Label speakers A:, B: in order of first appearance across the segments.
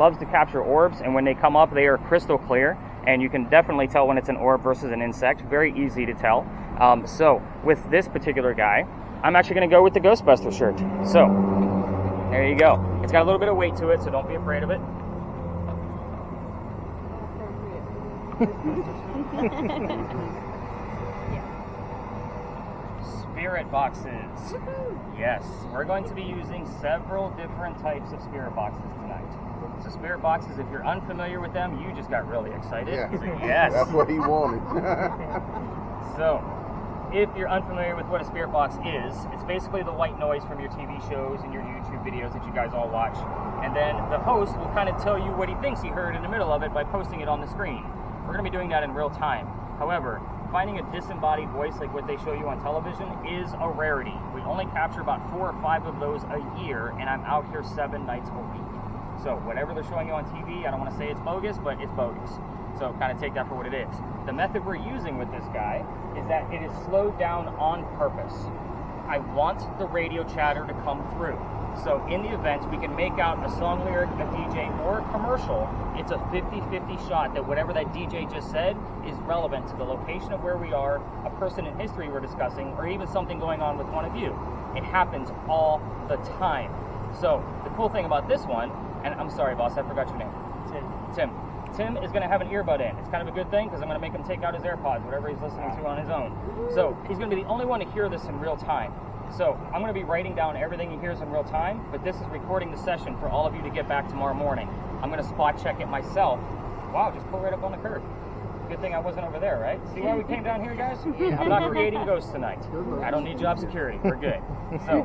A: loves to capture orbs, and when they come up, they are crystal clear, and you can definitely tell when it's an orb versus an insect. Very easy to tell. So with this particular guy, I'm actually going to go with the Ghostbuster shirt. So there you go. It's got a little bit of weight to it, so don't be afraid of it. Spirit boxes. Yes, we're going to be using several different types of spirit boxes tonight. So spirit boxes, if you're unfamiliar with them, you just got really excited.
B: Yeah.
A: Yes.
B: That's what he wanted.
A: So, if you're unfamiliar with what a spirit box is, it's basically the white noise from your TV shows and your YouTube videos that you guys all watch. And then the host will kind of tell you what he thinks he heard in the middle of it by posting it on the screen. We're going to be doing that in real time. However, finding a disembodied voice like what they show you on television is a rarity. We only capture about 4 or 5 of those a year, and I'm out here 7 nights a week. So whatever they're showing you on TV, I don't want to say it's bogus, but it's bogus. So kind of take that for what it is. The method we're using with this guy is that it is slowed down on purpose. I want the radio chatter to come through. So in the event we can make out a song lyric, a DJ, or a commercial, it's a 50-50 shot that whatever that DJ just said is relevant to the location of where we are, a person in history we're discussing, or even something going on with one of you. It happens all the time. So the cool thing about this one, and I'm sorry boss, I forgot your name. Tim. Tim is going to have an earbud in. It's kind of a good thing because I'm going to make him take out his AirPods, whatever he's listening to on his own. So he's going to be the only one to hear this in real time. So I'm going to be writing down everything he hears in real time, but this is recording the session for all of you to get back tomorrow morning. I'm going to spot check it myself. Wow, just pull right up on the curb. Good thing I wasn't over there, right? See why we came down here, guys? I'm not creating ghosts tonight. I don't need job security. We're good. So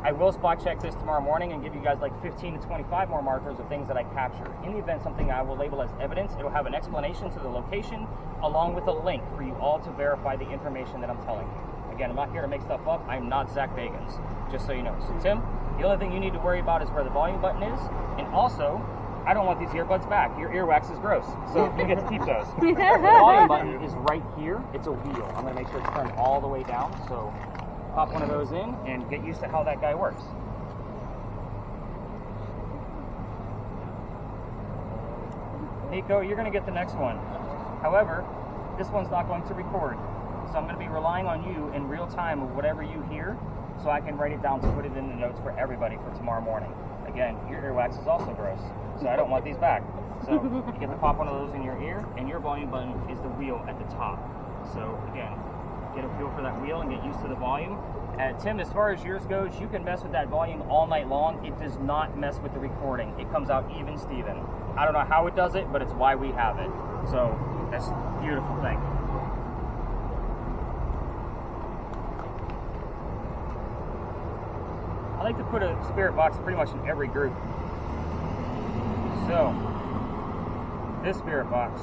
A: I will spot check this tomorrow morning and give you guys like 15 to 25 more markers of things that I captured. In the event something I will label as evidence, it'll have an explanation to the location along with a link for you all to verify the information that I'm telling you. Again, I'm not here to make stuff up. I'm not Zach Bagans, just so you know. So Tim, the only thing you need to worry about is where the volume button is, and also, I don't want these earbuds back. Your earwax is gross, so you get to keep those. The volume button is right here. It's a wheel. I'm going to make sure it's turned all the way down, so pop one of those in and get used to how that guy works. Nico, you're going to get the next one. However, this one's not going to record, so I'm going to be relying on you in real time of whatever you hear, so I can write it down to put it in the notes for everybody for tomorrow morning. Again, your earwax is also gross, so I don't want these back. So you get to pop one of those in your ear, and your volume button is the wheel at the top. So again, get a feel for that wheel and get used to the volume. Tim, as far as yours goes, you can mess with that volume all night long. It does not mess with the recording. It comes out even Steven. I don't know how it does it, but it's why we have it. So that's a beautiful thing. I like to put a spirit box pretty much in every group. So, this spirit box.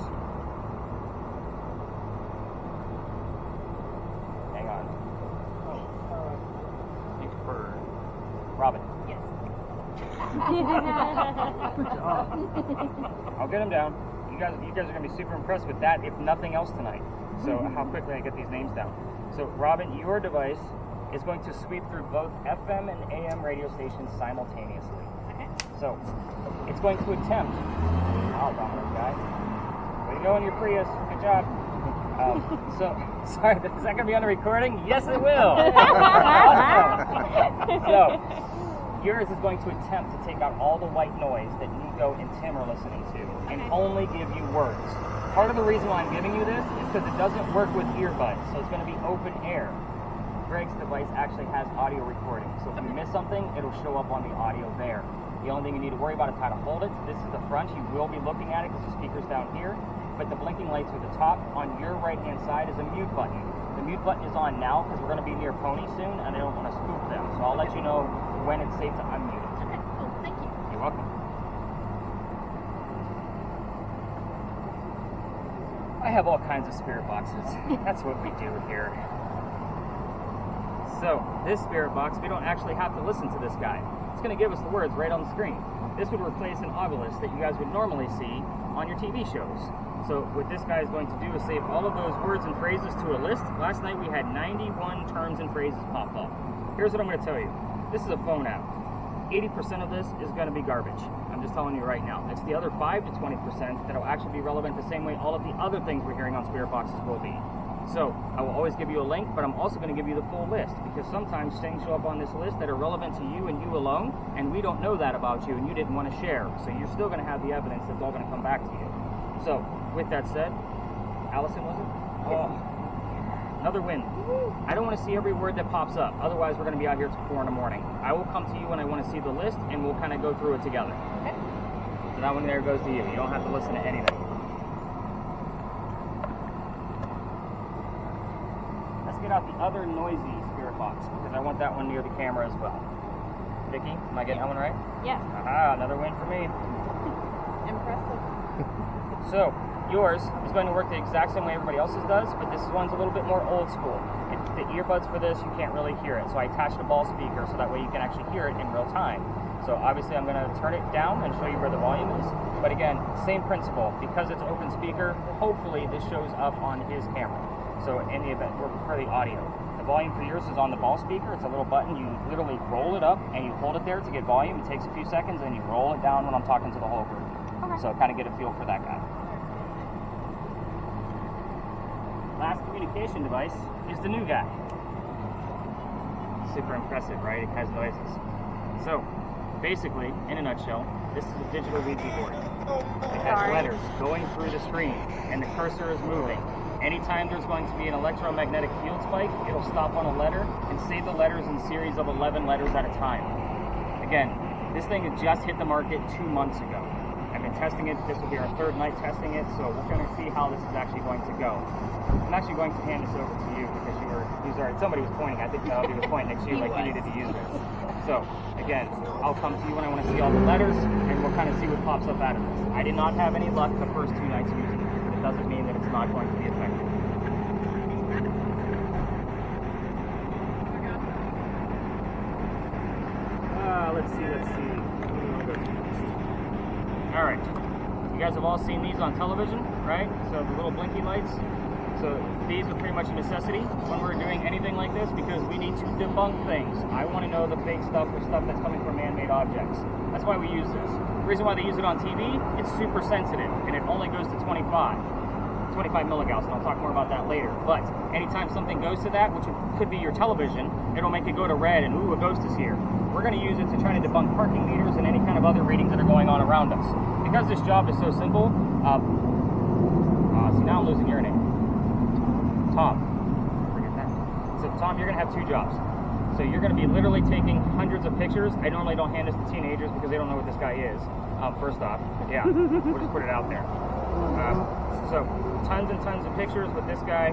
A: Hang on. It's for Robin.
C: Yes.
B: Good job.
A: I'll get him down. You guys are going to be super impressed with that, if nothing else tonight. So, how quickly I get these names down. So, Robin, your device is going to sweep through both FM and AM radio stations simultaneously.
C: Okay.
A: So, it's going to attempt. Oh, dominant guy. Way to go in your Prius. Good job. Sorry, is that going to be on the recording? Yes, it will. Awesome. So, yours is going to attempt to take out all the white noise that Nico and Tim are listening to, and only give you words. Part of the reason why I'm giving you this is because it doesn't work with earbuds, so it's going to be open air. Greg's device actually has audio recording, so if you miss something, it'll show up on the audio there. The only thing you need to worry about is how to hold it. This is the front. You will be looking at it because the speaker's down here, but the blinking lights are the top. On your right-hand side is a mute button. The mute button is on now because we're going to be near Pony soon, and I don't want to spook them, so I'll let you know when it's safe to unmute it.
C: Okay, cool. Thank you.
A: You're welcome. I have all kinds of spirit boxes. That's what we do here. So, this spirit box, we don't actually have to listen to this guy. It's going to give us the words right on the screen. This would replace an obelisk that you guys would normally see on your TV shows. So, what this guy is going to do is save all of those words and phrases to a list. Last night we had 91 terms and phrases pop up. Here's what I'm going to tell you. This is a phone app. 80% of this is going to be garbage. I'm just telling you right now. It's the other 5 to 20% that will actually be relevant the same way all of the other things we're hearing on spirit boxes will be. So I will always give you a link, but I'm also going to give you the full list, because sometimes things show up on this list that are relevant to you and you alone, and we don't know that about you and you didn't want to share. So you're still going to have the evidence that's all going to come back to you. So with that said, Allison, was it? Oh, another win. I don't want to see every word that pops up. Otherwise, we're going to be out here till 4 in the morning. I will come to you when I want to see the list, and we'll kind of go through it together.
C: Okay.
A: So that one there goes to you. You don't have to listen to anything. Let's get out the other noisy spirit box, because I want that one near the camera as well. Vicky, am I getting that one right?
C: Yes.
A: Aha, another win for me.
C: Impressive.
A: So, yours is going to work the exact same way everybody else's does, but this one's a little bit more old school. The earbuds for this, you can't really hear it. So I attached a ball speaker so that way you can actually hear it in real time. So obviously I'm going to turn it down and show you where the volume is. But again, same principle. Because it's open speaker, hopefully this shows up on his camera. So in the event, or for the audio. The volume for yours is on the ball speaker. It's a little button. You literally roll it up and you hold it there to get volume. It takes a few seconds and you roll it down when I'm talking to the whole group.
C: Okay.
A: So kind of get a feel for that guy. Last communication device is the new guy. Super impressive, right? It has noises. So, basically, in a nutshell, this is a digital Ouija board. It has letters going through the screen, and the cursor is moving. Anytime there's going to be an electromagnetic field spike, it'll stop on a letter and save the letters in series of 11 letters at a time. Again, this thing had just hit the market 2 months ago. I've been testing it. This will be our 3rd night testing it, so we're going to see how this is actually going to go. I'm actually going to hand this over to you because somebody was pointing. I think he was pointing at you like you needed to use this. So, again, I'll come to you when I want to see all the letters, and we'll kind of see what pops up out of this. I did not have any luck the first 2 nights using it, but it doesn't mean that it's not going to be effective. Let's see. All right. You guys have all seen these on television, right? So the little blinky lights. So these are pretty much a necessity when we're doing anything like this, because we need to debunk things. I want to know the fake stuff or stuff that's coming from man-made objects. That's why we use this. The reason why they use it on TV, it's super sensitive, and it only goes to 25 milligauss, and I'll talk more about that later. But anytime something goes to that, which could be your television, it'll make it go to red and, ooh, a ghost is here. We're going to use it to try to debunk parking meters and any kind of other readings that are going on around us. Because this job is so simple, see, now I'm losing your name. Tom. Forget that. So, Tom, you're going to have 2 jobs. So you're going to be literally taking hundreds of pictures. I normally don't hand this to teenagers because they don't know what this guy is. First off, yeah, we'll just put it out there. So tons and tons of pictures with this guy,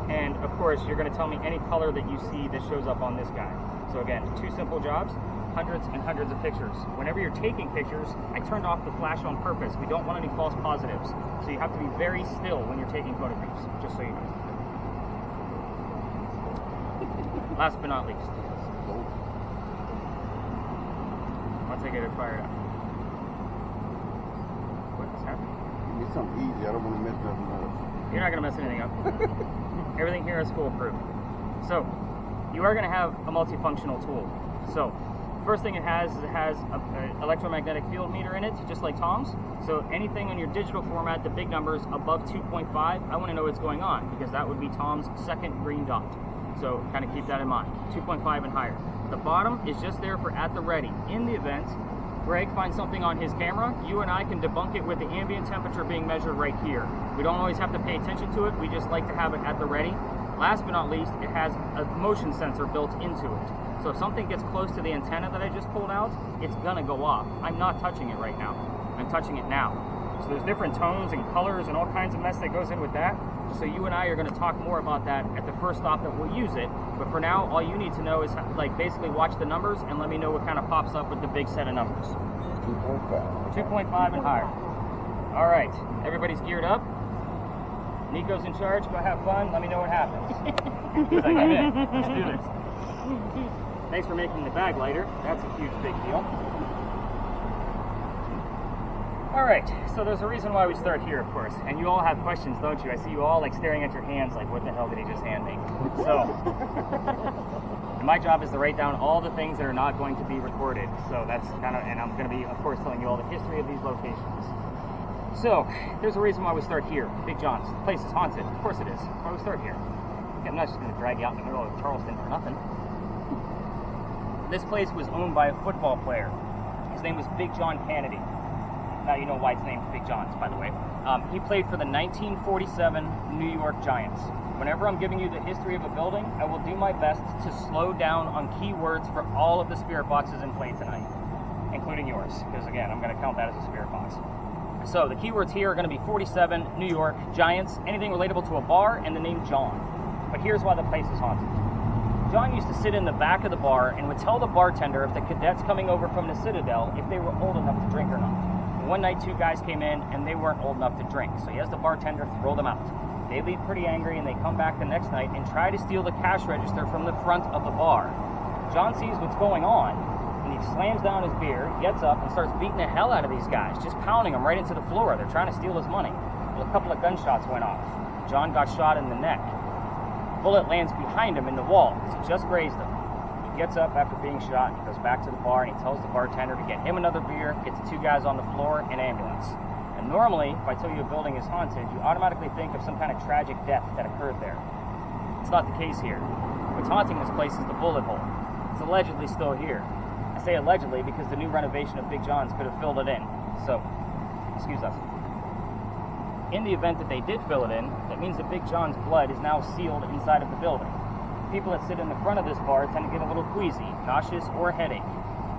A: and of course you're going to tell me any color that you see that shows up on this guy. So again, 2 simple jobs, hundreds and hundreds of pictures. Whenever you're taking pictures, I turned off the flash on purpose. We don't want any false positives, so you have to be very still when you're taking photographs, just so you know. Last but not least, once I get it fired up. What is happening?
B: Give me something easy. I don't want to mess nothing up.
A: You're not going to mess anything up. Everything here is foolproof. So, you are going to have a multifunctional tool. So, first thing it has is an electromagnetic field meter in it, just like Tom's. So, anything on your digital format, the big numbers above 2.5, I want to know what's going on, because that would be Tom's second green dot. So, kind of keep that in mind. 2.5 and higher. The bottom is just there for at the ready. In the event Greg finds something on his camera, you and I can debunk it with the ambient temperature being measured right here. We don't always have to pay attention to it, we just like to have it at the ready. Last but not least, it has a motion sensor built into it. So if something gets close to the antenna that I just pulled out, it's gonna go off. I'm not touching it right now. I'm touching it now. So there's different tones and colors and all kinds of mess that goes in with that. So you and I are going to talk more about that at the first stop that we'll use it. But for now, all you need to know is basically watch the numbers and let me know what kind of pops up with the big set of numbers.
B: 2.5.
A: 2.5 and higher. All right, everybody's geared up. Nico's in charge. Go have fun. Let me know what happens. He's like, I'm in. Let's do this. Thanks for making the bag lighter. That's a huge, big deal. All right, so there's a reason why we start here, of course. And you all have questions, don't you? I see you all staring at your hands like, what the hell did he just hand me? So, I'm My job is to write down all the things that are not going to be recorded. So that's kind of, and I'm going to be, of course, telling you all the history of these locations. So there's a reason why we start here. Big John's. The place is haunted. Of course it is. That's why we start here. Okay, I'm not just going to drag you out in the middle of Charleston for nothing. This place was owned by a football player. His name was Big John Kennedy. Now you know why it's named Big John's, by the way. He played for the 1947 New York Giants. Whenever I'm giving you the history of a building, I will do my best to slow down on keywords for all of the spirit boxes in play tonight, including yours, because again, I'm going to count that as a spirit box. So the keywords here are going to be 47, New York, Giants, anything relatable to a bar, and the name John. But here's why the place is haunted. John used to sit in the back of the bar and would tell the bartender if the cadets coming over from the Citadel, if they were old enough to drink or not. One night, 2 guys came in and they weren't old enough to drink, so he has the bartender throw them out. They leave pretty angry and they come back the next night and try to steal the cash register from the front of the bar. John sees what's going on and he slams down his beer, gets up and starts beating the hell out of these guys, just pounding them right into the floor. They're trying to steal his money. Well, a couple of gunshots went off. John got shot in the neck. Bullet lands behind him in the wall, so it just grazed him. He gets up after being shot, he goes back to the bar and he tells the bartender to get him another beer, gets the 2 guys on the floor, and ambulance. And normally, if I tell you a building is haunted, you automatically think of some kind of tragic death that occurred there. It's not the case here. What's haunting this place is the bullet hole. It's allegedly still here. I say allegedly because the new renovation of Big John's could have filled it in. So, excuse us. In the event that they did fill it in, that means that Big John's blood is now sealed inside of the building. People that sit in the front of this bar tend to get a little queasy, nauseous, or headache.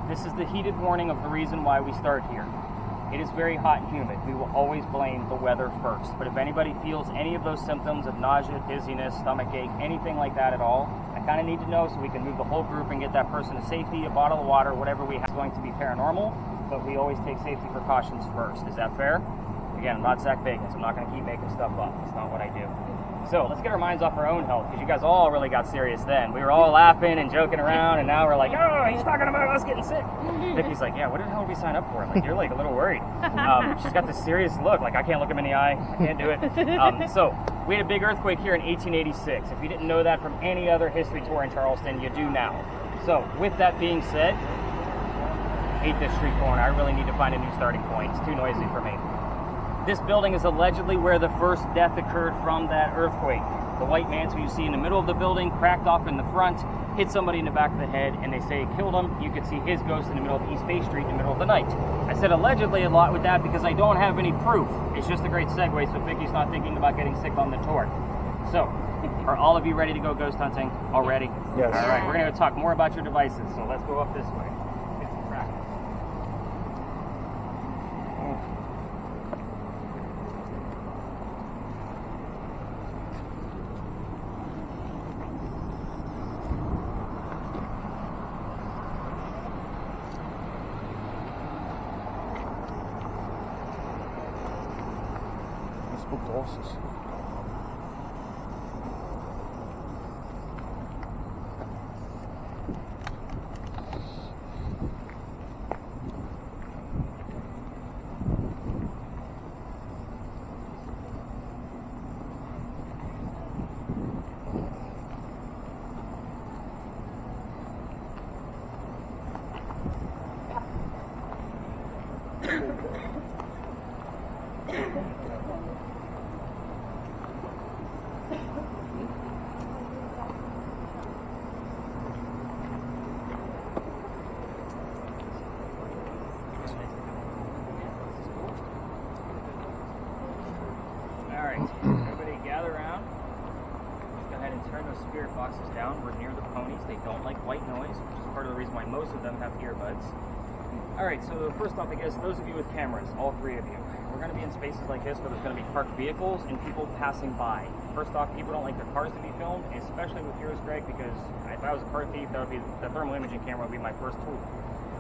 A: This is the heated warning of the reason why we start here. It is very hot and humid. We will always blame the weather first. But if anybody feels any of those symptoms of nausea, dizziness, stomach ache, anything like that at all, I kind of need to know so we can move the whole group and get that person to safety, a bottle of water, whatever we have. It's going to be paranormal, but we always take safety precautions first. Is that fair? Again, I'm not Zach Bagans. I'm not going to keep making stuff up. That's not what I do. So let's get our minds off our own health, because you guys all really got serious then. We were all laughing and joking around, and now we're like, oh, he's talking about us getting sick. Vicky's like, yeah, what the hell did we sign up for? I'm like, you're like a little worried. She's got this serious look, like I can't look him in the eye. I can't do it. So we had a big earthquake here in 1886. If you didn't know that from any other history tour in Charleston, you do now. So with that being said, I hate this street corner. I really need to find a new starting point. It's too noisy for me. This building is allegedly where the first death occurred from that earthquake. The white man's who you see in the middle of the building, cracked off in the front, hit somebody in the back of the head, and they say it killed him. You could see his ghost in the middle of East Bay Street in the middle of the night. I said allegedly a lot with that because I don't have any proof. It's just a great segue so Vicky's not thinking about getting sick on the tour. So, are all of you ready to go ghost hunting already?
B: Yes.
A: All right, we're going to talk more about your devices, so let's go up this way. Get some practice.
B: Spooked horses. Everybody gather around. Let's go ahead and turn those spirit boxes down. We're near the ponies. They don't like white noise, which is part of the reason why most of them have earbuds. Alright, so first off, I guess, those of you with cameras, all 3 of you, we're going to be in spaces like this where there's going to be parked vehicles and people passing by. First off, people don't like their cars to be filmed, especially with yours, Greg, because if I was a car thief, that would be the thermal imaging camera would be my first tool,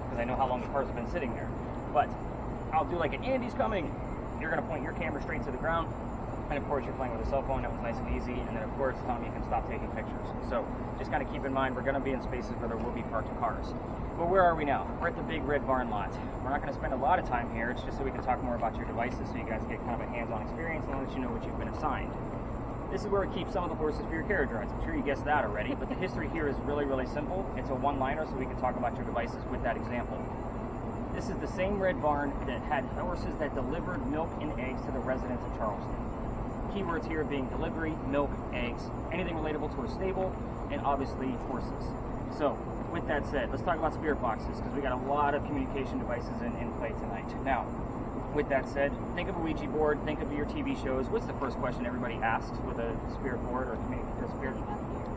B: because I know how long the cars have been sitting there. But I'll do like an Andy's coming. You're going to point your camera straight to the ground. And of course, you're playing with a cell phone. That was nice and easy. And then, of course, Tom, you can stop taking pictures. So just kind of keep in mind, we're going to be in spaces where there will be parked cars. But where are we now? We're at the big red barn lot. We're not going to spend a lot of time here. It's just so we can talk more about your devices so you guys get kind of a hands-on experience and let you know what you've been assigned.
A: This is where we keep some of the horses for your carriage rides. I'm sure you guessed that already, but the history here is really, really simple. It's a one-liner, so we can talk about your devices with that example. This is the same red barn that had horses that delivered milk and eggs to the residents of Charleston. Keywords here being delivery, milk, eggs, anything relatable to a stable, and obviously horses. So, with that said, let's talk about spirit boxes, because we got a lot of communication devices in play tonight. Now, with that said, think of a Ouija board, think of your TV shows. What's the first question everybody asks with a spirit board or spirit?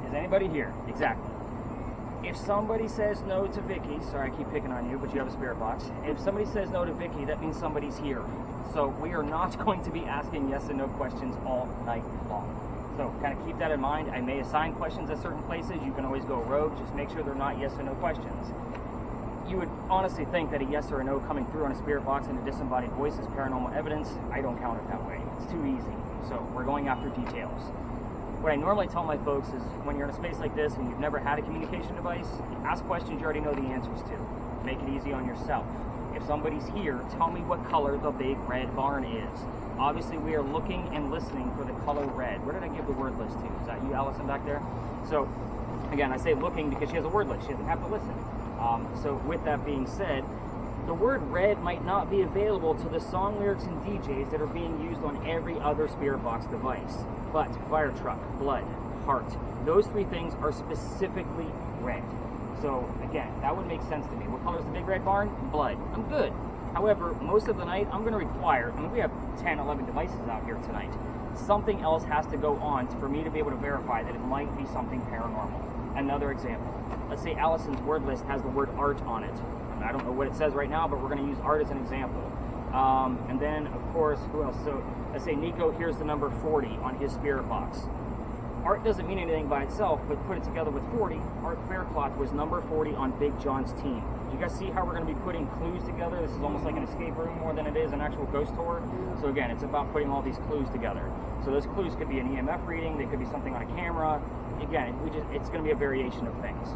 A: Is anybody here? Exactly. If somebody says no to Vicky, sorry I keep picking on you, but you have a spirit box. If somebody says no to Vicky, that means somebody's here. So we are not going to be asking yes and no questions all night long. So kind of keep that in mind. I may assign questions at certain places. You can always go rogue. Just make sure they're not yes or no questions. You would honestly think that a yes or a no coming through on a spirit box in a disembodied voice is paranormal evidence. I don't count it that way. It's too easy. So we're going after details. What I normally tell my folks is when you're in a space like this and you've never had a communication device, ask questions you already know the answers to. Make it easy on yourself. If somebody's here, tell me what color the big red barn is. Obviously, we are looking and listening for the color red. Where did I give the word list to? Is that you, Allison, back there? So, again, I say looking because she has a word list. She doesn't have to listen. So with that being said, the word red might not be available to the song lyrics and DJs that are being used on every other spirit box device. But fire truck, blood, heart, those three things are specifically red. So again, that would make sense to me. What color is the big red barn? Blood. I'm good. However, most of the night, I'm going to require, we have 10, 11 devices out here tonight. Something else has to go on for me to be able to verify that it might be something paranormal. Another example. Let's say Allison's word list has the word art on it. I don't know what it says right now, but we're going to use art as an example. And then, of course, who else? So let's say Nico here's the number 40 on his spirit box. Art doesn't mean anything by itself, but put it together with 40. Art Faircloth was number 40 on Big John's team. Do you guys see how we're going to be putting clues together? This is almost like an escape room more than it is an actual ghost tour. So again, it's about putting all these clues together. So those clues could be an EMF reading, they could be something on a camera. Again, it's going to be a variation of things.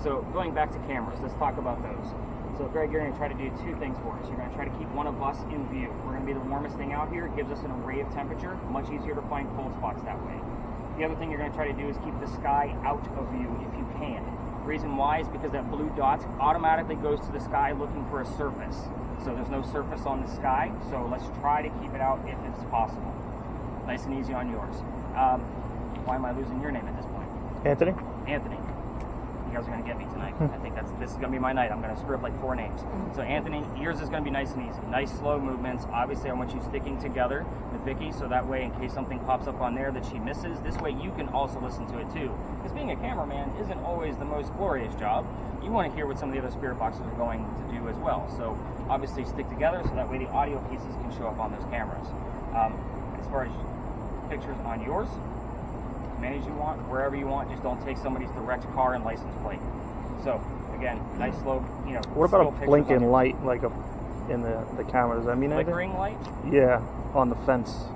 A: So going back to cameras, let's talk about those. So Greg, you're going to try to do two things for us. You're going to try to keep one of us in view. We're going to be the warmest thing out here. It gives us an array of temperature. Much easier to find cold spots that way. The other thing you're going to try to do is keep the sky out of view if you can. The reason why is because that blue dot automatically goes to the sky looking for a surface. So there's no surface on the sky, so let's try to keep it out if it's possible. Nice and easy on yours. Why am I losing your name at this point?
D: Anthony?
A: Anthony. You guys are going to get me tonight. I think this is going to be my night. I'm going to screw up like 4 names. So Anthony, yours is going to be nice and easy. Nice slow movements. Obviously, I want you sticking together with Vicky, so that way in case something pops up on there that she misses, this way you can also listen to it too. Because being a cameraman isn't always the most glorious job. You want to hear what some of the other spirit boxes are going to do as well. So obviously stick together so that way the audio pieces can show up on those cameras. As far as pictures on yours, as many as you want, wherever you want, just don't take somebody's direct car and license plate. So again, nice slow,
D: What about a blinking light like in the camera? Does that mean anything?
A: Flickering light?
D: Yeah, on the fence.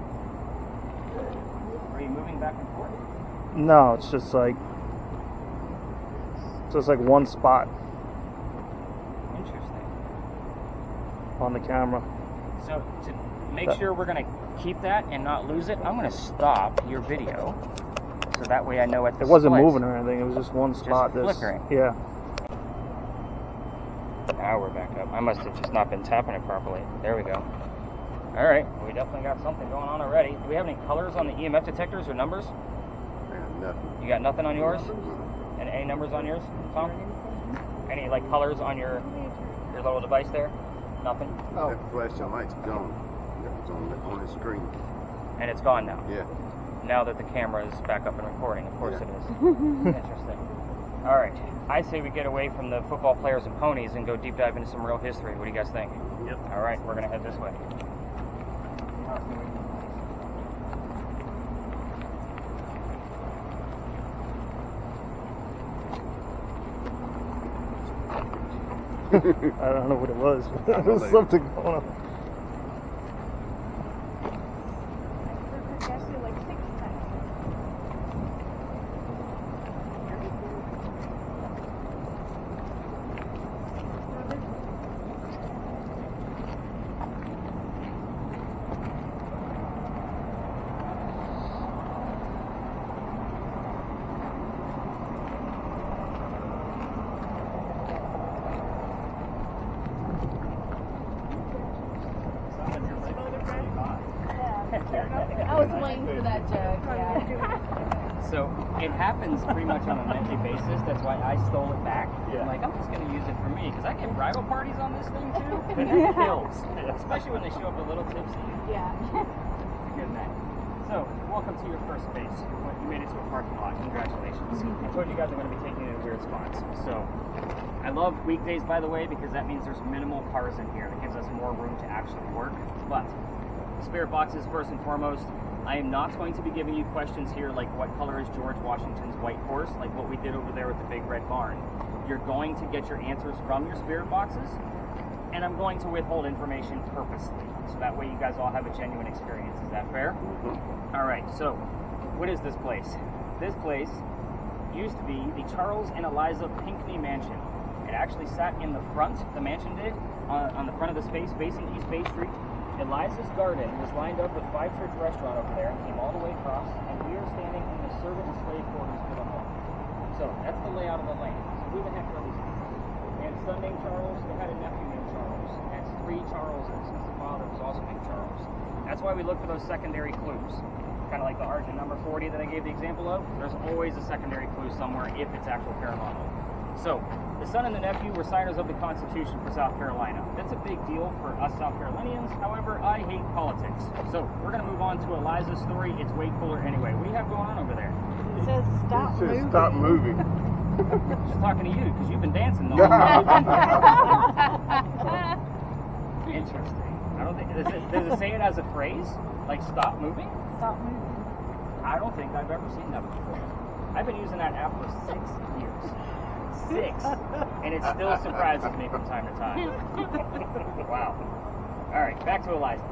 A: Are you moving back and forth?
D: No, it's just like one spot
A: Interesting.
D: on the camera.
A: So to make sure we're going to keep that and not lose it, I'm going to stop your video. So that way I know at the
D: It wasn't
A: splits,
D: moving or anything. It was just one spot.
A: Just flickering.
D: Yeah.
A: Now we're back up. I must have just not been tapping it properly. There we go. All right. We definitely got something going on already. Do we have any colors on the EMF detectors or numbers?
E: Nothing.
A: You got nothing on yours? And any numbers on yours, Tom? Any like colors on your little device there? Nothing?
E: Oh. That flashing light's gone. That was on the screen.
A: And it's gone now?
E: Yeah.
A: Now that the camera is back up and recording, of course it is. Interesting. All right. I say we get away from the football players and ponies and go deep dive into some real history. What do you guys think?
E: Yep.
A: All right. We're going to head this way.
D: I don't know what it was. There was something going on.
C: There's actually like 6 times. I was waiting for that joke. Yeah.
B: So it happens pretty much on a nightly basis. That's why I stole it back.
A: Yeah.
B: I'm like, I'm just gonna use it for me because I get bridal parties on this thing too, and it kills, especially when they show up a little tipsy.
C: Yeah.
B: It's a good night. So, welcome to your first space. You made it to a parking lot. Congratulations. I told you guys I'm going to be taking you to weird spots. So, I love weekdays, by the way, because that means there's minimal cars in here. It gives us more room to actually work. But, spirit boxes, first and foremost, I am not going to be giving you questions here like what color is George Washington's white horse, like what we did over there with the big red barn. You're going to get your answers from your spirit boxes, and I'm going to withhold information purposely. So that way you guys all have a genuine experience. Is that fair? All right, so what is this place? This place used to be the Charles and Eliza Pinckney Mansion. It actually sat in the front, the mansion did, on the front of the space facing East Bay Street. Eliza's garden was lined up with Five Church Restaurant over there and came all the way across, and we are standing in the servant and slave quarters for the home. So that's the layout of the land. So who the heck are these people? They had a son named Charles, they had a nephew named Charles. That's three Charleses, since the father was also named Charles. That's why we look for those secondary clues. Kind of like the Argent number 40 that I gave the example of. There's always a secondary clue somewhere if it's actual paranormal. So, the son and the nephew were signers of the Constitution for South Carolina. That's a big deal for us South Carolinians. However, I hate politics. So, we're going to move on to Eliza's story. It's way cooler anyway. What do you have going on over there?
C: It says stop
E: It says
C: moving.
E: stop moving.
B: Just talking to you because you've been dancing the whole time. Interesting. I don't think, does it say it as a phrase? Like stop moving?
C: Stop moving.
B: I don't think I've ever seen that before. I've been using that app for 6 years. 6. And it still surprises me from time to time. Wow. All right, back to Eliza.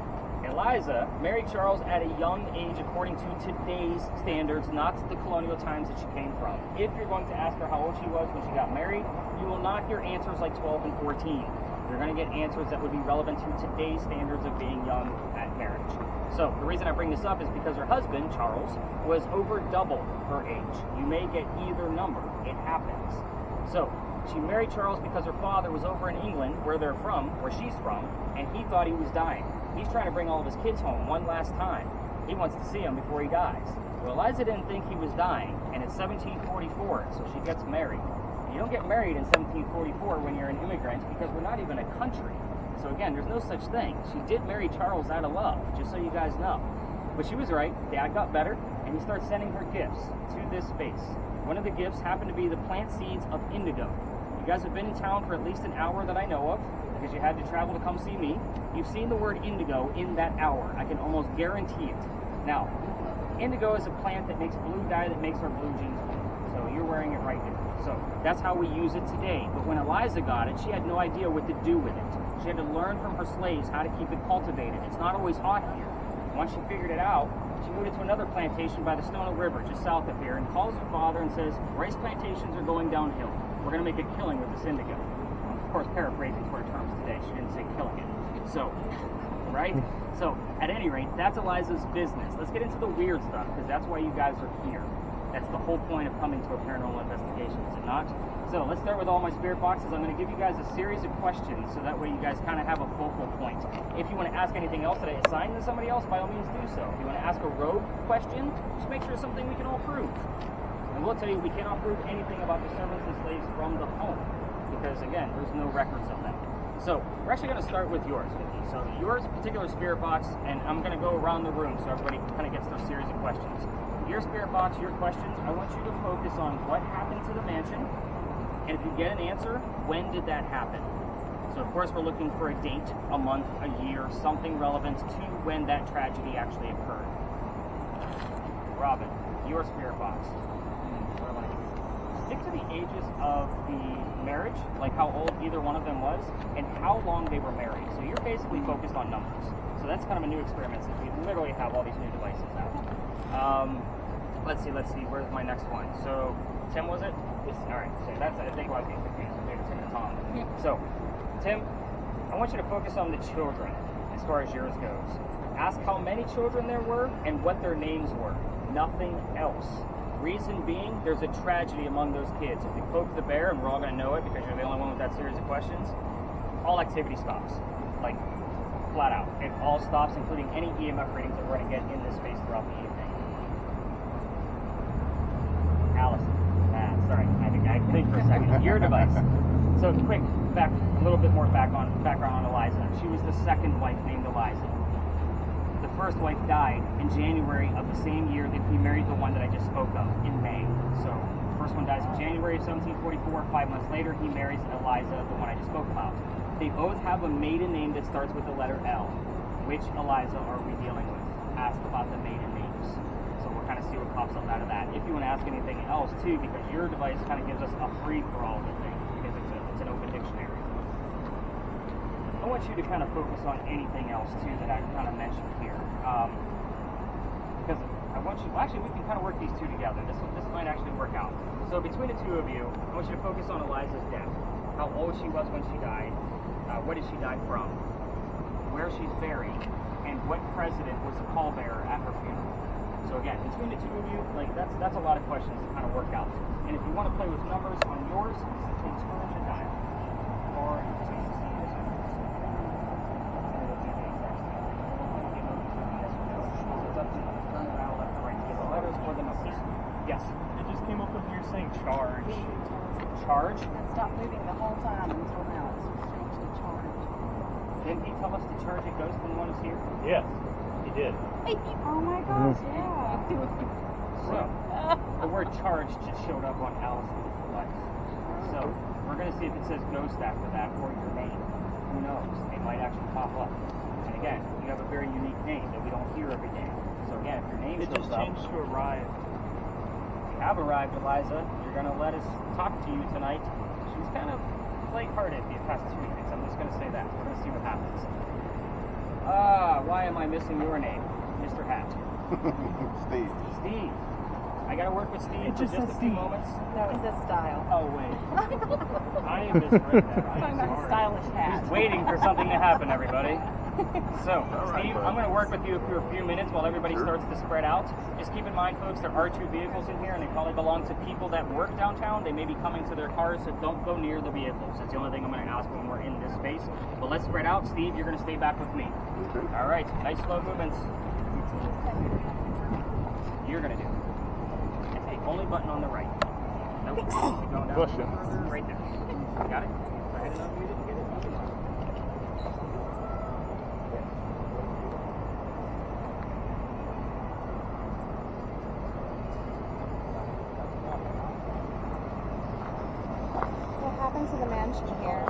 B: Eliza married Charles at a young age according to today's standards, not the colonial times that she came from. If you're going to ask her how old she was when she got married, you will not hear answers like 12 and 14. You're going to get answers that would be relevant to today's standards of being young at marriage. So the reason I bring this up is because her husband, Charles, was over double her age. You may get either number. It happens. So she married Charles because her father was over in England, where they're from, where she's from, and he thought he was dying. He's trying to bring all of his kids home one last time. He wants to see them before he dies. Well, Eliza didn't think he was dying, and it's 1744, so she gets married. You don't get married in 1744 when you're an immigrant because we're not even a country. So again, there's no such thing. She did marry Charles out of love, just so you guys know. But she was right. Dad got better, and he starts sending her gifts to this space. One of the gifts happened to be the plant seeds of indigo. You guys have been in town for at least an hour that I know of, because you had to travel to come see me. You've seen the word indigo in that hour. I can almost guarantee it. Now, indigo is a plant that makes blue dye that makes our blue jeans blue. So you're wearing it right now. So that's how we use it today. But when Eliza got it, she had no idea what to do with it. She had to learn from her slaves how to keep it cultivated. It's not always hot here. Once she figured it out, she moved it to another plantation by the Stono River, just south of here, and calls her father and says, rice plantations are going downhill. We're going to make a killing with this indigo. Of course, paraphrasing to her terms today. She didn't say killing it. So, right? So, at any rate, that's Eliza's business. Let's get into the weird stuff, because that's why you guys are here. That's the whole point of coming to a paranormal investigation, is it not? So, let's start with all my spirit boxes. I'm going to give you guys a series of questions, so that way you guys kind of have a focal point. If you want to ask anything else that I assigned to somebody else, by all means do so. If you want to ask a rogue question, just make sure it's something we can all prove. And we'll tell you we cannot prove anything about the servants and slaves from the home, because again, there's no records of them. So we're actually going to start with yours, Vicky. So yours particular spirit box, and I'm going to go around the room so everybody kind of gets their series of questions. Your spirit box, your questions, I want you to focus on what happened to the mansion, and if you get an answer, when did that happen? So of course we're looking for a date, a month, a year, something relevant to when that tragedy actually occurred. Robin, your spirit box. What am I doing? Stick to the ages of the marriage, like how old either one of them was, and how long they were married. So you're basically focused on numbers. So that's kind of a new experiment since we literally have all these new devices out. Let's see, where's my next one? So, Tim, was it? Yes. All right, so that's, I think I was getting confused between Tim and Tom. So, Tim, I want you to focus on the children as far as yours goes. Ask how many children there were and what their names were. Nothing else. Reason being, there's a tragedy among those kids. If we poke the bear, and we're all going to know it because you're the only one with that series of questions, all activity stops. Like,
A: flat out. It all stops, including any EMF readings that we're going to get in this space throughout the evening. Allison. Sorry, I had to think for a second. Your device. So quick, a little bit more background on Eliza. She was the second wife named Eliza. The first wife died in January of the same year that he married the one that I just spoke of in May. So the first one dies in January of 1744. 5 months later, he marries Eliza, the one I just spoke about. They both have a maiden name that starts with the letter L. Which Eliza are we dealing with? Ask about the maiden names. So we'll kind of see what pops up out of that. If you want to ask anything else too, because your device kind of gives us a free-for-all of thing, because it's an open dictionary. I want you to kind of focus on anything else too that I kind of mentioned here. Because I want you, well, actually we can kind of work these two together. This might actually work out. So between the two of you, I want you to focus on Eliza's death. How old she was when she died, what did she die from, where she's buried, and what president was the pallbearer at her funeral. So again, between the two of you, like that's a lot of questions to kind of work out. And if you want to play with numbers on yours, simply turn the dial. Or you can see this one. And it'll do the exact same thing. You can move between yes or no. So it's up to you. Turn the dial left or right to get the letters or the numbers. Yes.
B: It just came up with here saying charge.
A: Charge?
C: And stop moving the whole time until now. It's changed to charge.
A: Didn't he tell us to charge a ghost when one is here?
B: Yes, he did.
C: Oh my gosh, yeah.
A: So, the word charge just showed up on Allison's device. So, we're going to see if it says ghost after that or your name. Who knows? It might actually pop up. And again, you have a very unique name that we don't hear every day. So again, if your name
B: It
A: shows
B: just
A: up,
B: changed to arrive.
A: you have arrived, Eliza. You're going to let us talk to you tonight. She's kind of lighthearted the past 2 weeks. I'm just going to say that. We're going to see what happens. Why am I missing your name, Mr. Hat?
E: Steve.
A: Steve. I got to work with Steve for just a few moments.
C: No, it's this style.
A: Oh, wait. I misread that.
C: I'm talking about a stylish hat.
A: Just waiting for something to happen, everybody. So, Steve, I'm going to work with you for a few minutes while everybody starts to spread out. Just keep in mind, folks, there are 2 vehicles in here, and they probably belong to people that work downtown. They may be coming to their cars, so don't go near the vehicles. That's the only thing I'm going to ask when we're in this space. But let's spread out. Steve, you're going to stay back with me.
E: Okay.
A: All right. Nice slow movements. You're going to do. It's the only button on the right. Nope. Keep going down.
B: Push it.
A: Right there. Got it? Go ahead and unmute it and get it.
C: What happens to the mansion here?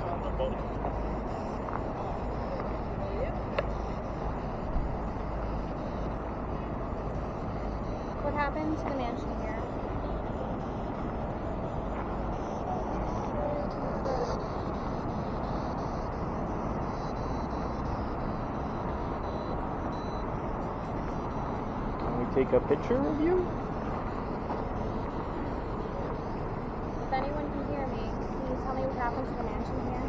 C: What happened to the mansion here?
D: Can we take a picture of you?
C: If anyone can hear me, can you tell me what happens to the mansion here?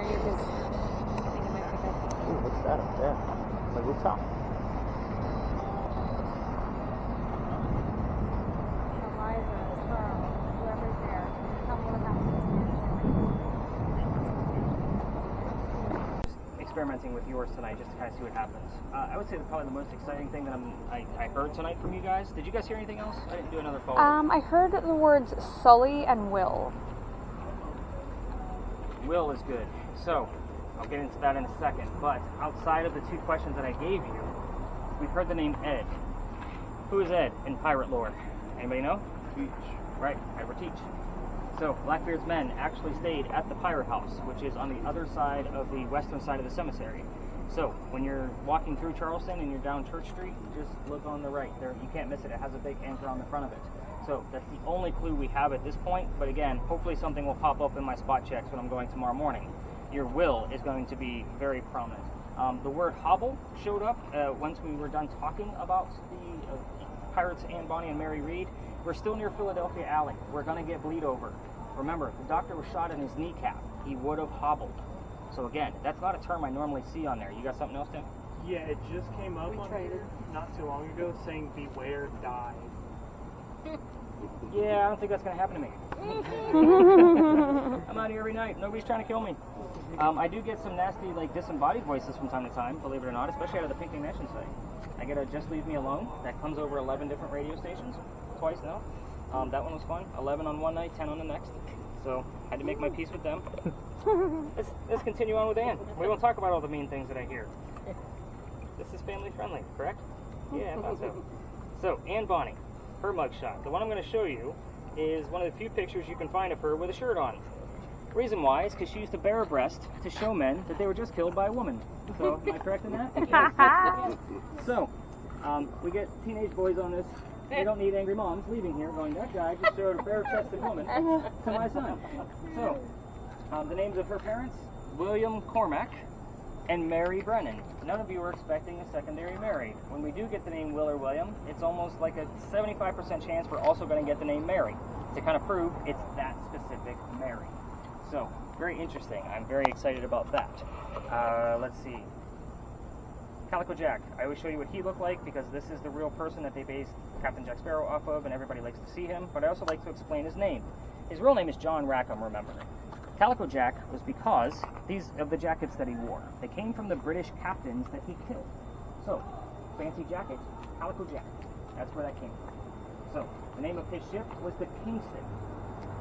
C: near you because I think it might pick up.
D: Ooh, what's that up there? It's like rooftop.
C: Eliza, Carl, whoever's there, tell me what happens to this
A: Experimenting with yours tonight just to kind of see what happens. I would say that probably the most exciting thing that I heard tonight from you guys. Did you guys hear anything else? I didn't do another call.
C: I heard the words Sully and Will.
A: Will is good. So, I'll get into that in a second. But outside of the two questions that I gave you, we've heard the name Ed. Who is Ed in pirate lore? Anybody know?
E: Teach.
A: Right, Ed Teach. So, Blackbeard's men actually stayed at the pirate house, which is on the other side of the western side of the cemetery. So, when you're walking through Charleston and you're down Church Street, just look on the right. There, you can't miss it. It has a big anchor on the front of it. So, that's the only clue we have at this point. But again, hopefully something will pop up in my spot checks when I'm going tomorrow morning. Your will is going to be very prominent. The word hobble showed up once we were done talking about the pirates Anne Bonny and Mary Read. We're still near Philadelphia Alley. We're going to get bleed over. Remember, the doctor was shot in his kneecap. He would have hobbled. So again, that's not a term I normally see on there. You got something else, Tim?
F: Yeah, it just came up on here not too long ago saying beware die.
A: Yeah, I don't think that's going to happen to me. I'm out here every night. Nobody's trying to kill me. I do get some nasty, like, disembodied voices from time to time, believe it or not, especially out of the Pink Nation site. I get a Just Leave Me Alone that comes over 11 different radio stations, twice now. That one was fun. 11 on one night, 10 on the next. So, had to make my peace with them. Let's continue on with Anne. We won't talk about all the mean things that I hear. This is family friendly, correct? Yeah, I thought so. So, Anne Bonny, her mugshot. The one I'm going to show you is one of the few pictures you can find of her with a shirt on. Reason why is because she used to bare her breast to show men that they were just killed by a woman. So, am I correct in that? Yes. So, we get teenage boys on this. We don't need angry moms leaving here going, that guy just showed a bare-chested woman to my son. So, the names of her parents, William Cormack and Mary Brennan. None of you are expecting a secondary Mary. When we do get the name Will or William, it's almost like a 75% chance we're also going to get the name Mary to kind of prove it's that specific Mary. So, very interesting. I'm very excited about that. Let's see. Calico Jack. I always show you what he looked like because this is the real person that they based Captain Jack Sparrow off of, and everybody likes to see him, but I also like to explain his name. His real name is John Rackham, remember. Calico Jack was because these of the jackets that he wore. They came from the British captains that he killed. So, fancy jacket, Calico Jack. That's where that came from. So, the name of his ship was the Kingston.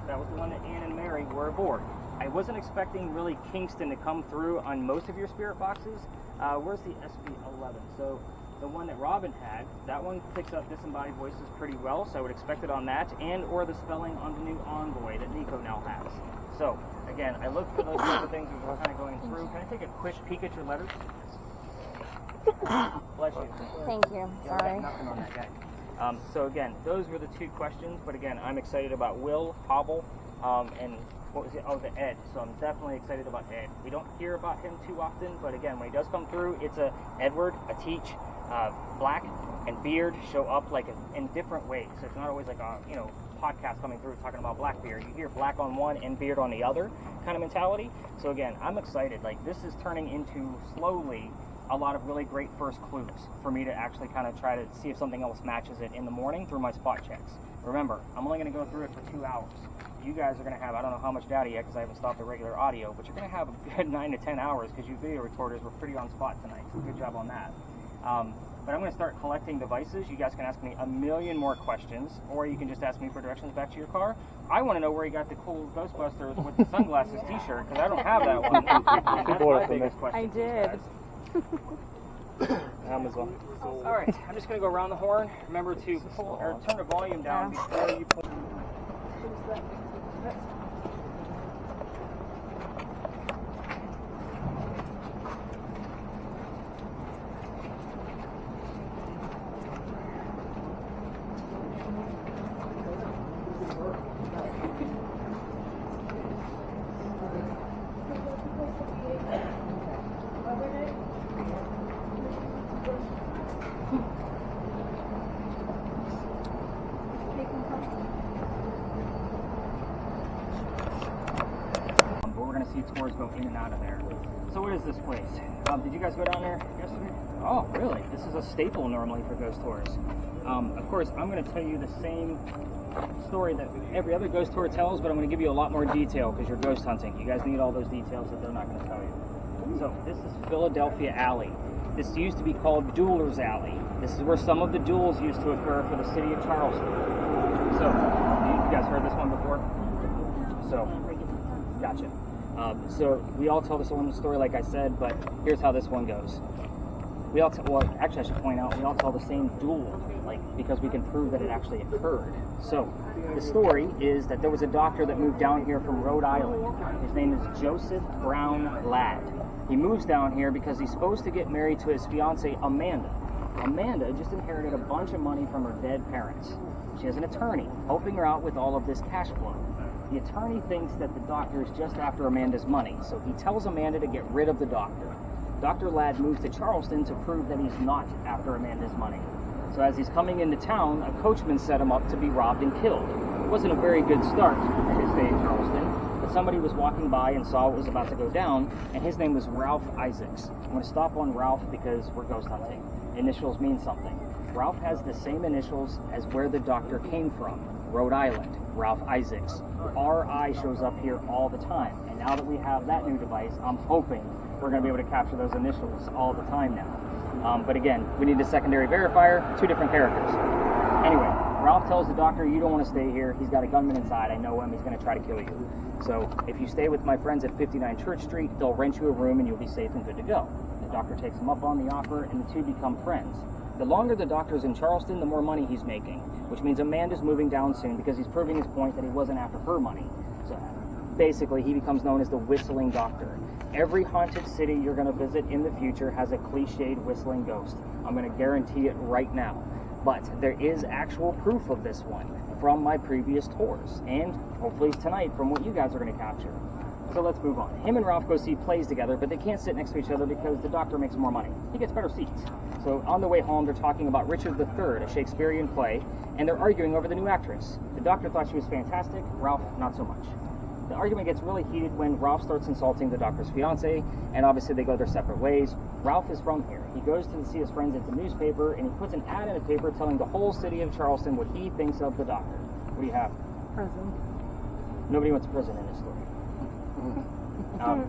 A: That was the one that Anne and Mary were aboard. I wasn't expecting really Kingston to come through on most of your spirit boxes. Where's the SB11? So the one that Robin had, that one picks up disembodied voices pretty well, so I would expect it on that, and or the spelling on the new Envoy that Nico now has. So again, I look for those type of things as we're kind of going through. Can I take a quick peek at your letters? Bless you.
C: Thank you.
A: Yeah,
C: Sorry.
A: nothing on that guy. So again, those were the two questions, but again, I'm excited about Will, Hobble, and what was it? Oh, the Ed. So I'm definitely excited about Ed. We don't hear about him too often, but again, when he does come through, it's a Edward, a Teach, Black, and Beard show up like in different ways. So it's not always like a podcast coming through talking about Blackbeard. You hear Black on one and Beard on the other kind of mentality. So again, I'm excited. Like this is turning into slowly a lot of really great first clues for me to actually kind of try to see if something else matches it in the morning through my spot checks. Remember, I'm only going to go through it for 2 hours. You guys are going to have, I don't know how much data yet because I haven't stopped the regular audio, but you're going to have a good 9 to 10 hours because you video recorders were pretty on spot tonight. So good job on that. But I'm going to start collecting devices. You guys can ask me a million more questions, or you can just ask me for directions back to your car. I want to know where you got the cool Ghostbusters with the sunglasses t-shirt because I don't have that one. And that's my biggest question.
C: I did.
A: Amazon. All right, I'm just going to go around the horn. Remember to pull or turn the volume down before you pull.
B: we're going to see tours go in and out of there. So what is this place? Did you guys go down there yesterday? Oh, really? This is a staple normally for ghost tours. Of course, I'm going to tell you the same story that every other ghost tour tells, but I'm going to give you a lot more detail because you're ghost hunting. You guys need all those details that they're not going to tell you. So this is Philadelphia Alley. This used to be called Duelers Alley. This is where some of the duels used to occur for the city of Charleston. So, you guys heard this one before? So, gotcha. So we all tell this one story like I said, but here's how this one goes. We all well, actually I should point out, we all tell the same duel, because we can prove that it actually occurred. So, the story is that there was a doctor that moved down here from Rhode Island. His name is Joseph Brown Ladd. He moves down here because he's supposed to get married to his fiancée, Amanda. Amanda just inherited a bunch of money from her dead parents. She has an attorney helping her out with all of this cash flow. The attorney thinks that the doctor is just after Amanda's money, so he tells Amanda to get rid of the doctor. Dr. Ladd moves to Charleston to prove that he's not after Amanda's money. So as he's coming into town, a coachman set him up to be robbed and killed. It wasn't a very good start at his stay in Charleston, but somebody was walking by and saw what was about to go down, and his name was Ralph Isaacs. I'm going to stop on Ralph because we're ghost hunting. Initials mean something. Ralph has the same initials as where the doctor came from, Rhode Island, Ralph Isaacs. RI shows up here all the time, and now that we have that new device, I'm hoping we're going to be able to capture those initials all the time now. But again, we need a secondary verifier, two different characters. Anyway, Ralph tells the doctor, you don't want to stay here. He's got a gunman inside. I know him. He's going to try to kill you. So if you stay with my friends at 59 Church Street, they'll rent you a room and you'll be safe and good to go. The doctor takes him up on the offer, and the two become friends. The longer the doctor's in Charleston, the more money he's making, which means Amanda's moving down soon because he's proving his point that he wasn't after her money. So basically, he becomes known as the Whistling Doctor. Every haunted city you're going to visit in the future has a cliched whistling ghost. I'm going to guarantee it right now. But there is actual proof of this one from my previous tours, and hopefully tonight from what you guys are going to capture. So let's move on. Him and Ralph go see plays together, but they can't sit next to each other because the doctor makes more money. He gets better seats. So on the way home, they're talking about Richard III, a Shakespearean play, and they're arguing over the new actress. The doctor thought she was fantastic, Ralph not so much. The argument gets really heated when Ralph starts insulting the doctor's fiancée, and obviously they go their separate ways. Ralph is from here. He goes to see his friends at the newspaper, and he puts an ad in the paper telling the whole city of Charleston what he thinks of the doctor. What do you have?
G: Prison.
B: Nobody went to prison in this story.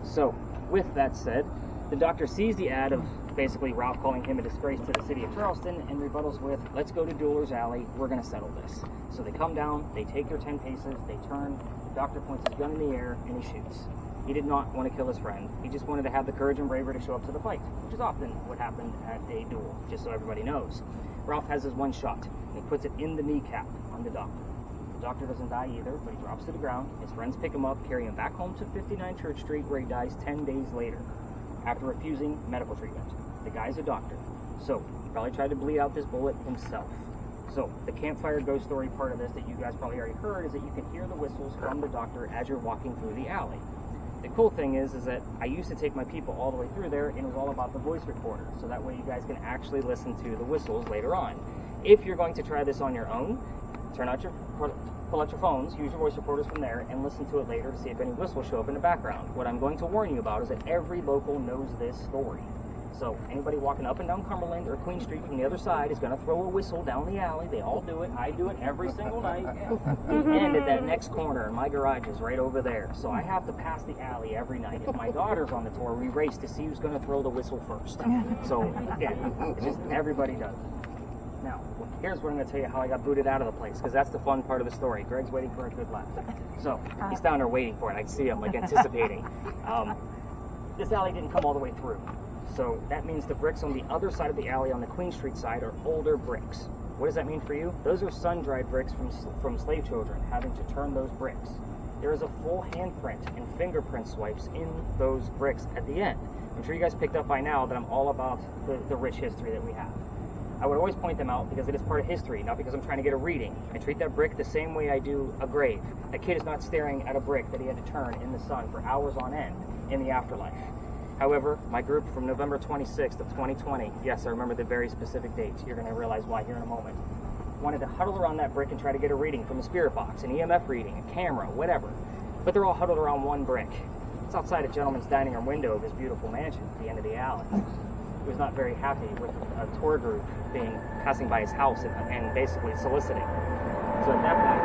B: So, with that said, the doctor sees the ad of basically Ralph calling him a disgrace to the city of Charleston and rebuttals with, let's go to Duelers Alley, we're going to settle this. So they come down, they take their 10 paces, they turn, the doctor points his gun in the air, and he shoots. He did not want to kill his friend. He just wanted to have the courage and bravery to show up to the fight, which is often what happened at a duel, just so everybody knows. Ralph has his one shot, and he puts it in the kneecap on the doctor. The doctor doesn't die either, but he drops to the ground. His friends pick him up, carry him back home to 59 Church Street, where he dies 10 days later, after refusing medical treatment. The guy's a doctor, so he probably tried to bleed out this bullet himself. So the campfire ghost story part of this that you guys probably already heard is that you can hear the whistles from the doctor as you're walking through the alley. The cool thing is that I used to take my people all the way through there, and it was all about the voice recorder, so that way you guys can actually listen to the whistles later on. If you're going to try this on your own, pull out your phones, use your voice recorders from there, and listen to it later to see if any whistles show up in the background. What I'm going to warn you about is that every local knows this story. So anybody walking up and down Cumberland or Queen Street from the other side is going to throw a whistle down the alley. They all do it. I do it every single night. And at that next corner, my garage is right over there. So I have to pass the alley every night. If my daughter's on the tour, we race to see who's going to throw the whistle first. So again, it's just everybody does it. Now, here's what I'm going to tell you how I got booted out of the place, because that's the fun part of the story. Greg's waiting for a good laugh. So, he's down there waiting for it. I can see him, anticipating. This alley didn't come all the way through. So, that means the bricks on the other side of the alley on the Queen Street side are older bricks. What does that mean for you? Those are sun-dried bricks from slave children having to turn those bricks. There is a full handprint and fingerprint swipes in those bricks at the end. I'm sure you guys picked up by now that I'm all about the rich history that we have. I would always point them out because it is part of history, not because I'm trying to get a reading. I treat that brick the same way I do a grave. A kid is not staring at a brick that he had to turn in the sun for hours on end in the afterlife. However, my group from November 26th of 2020, yes, I remember the very specific dates. You're going to realize why here in a moment. Wanted to huddle around that brick and try to get a reading from a spirit box, an EMF reading, a camera, whatever. But they're all huddled around one brick. It's outside a gentleman's dining room window of his beautiful mansion at the end of the alley. He was not very happy with a tour group passing by his house and basically soliciting. So at that point,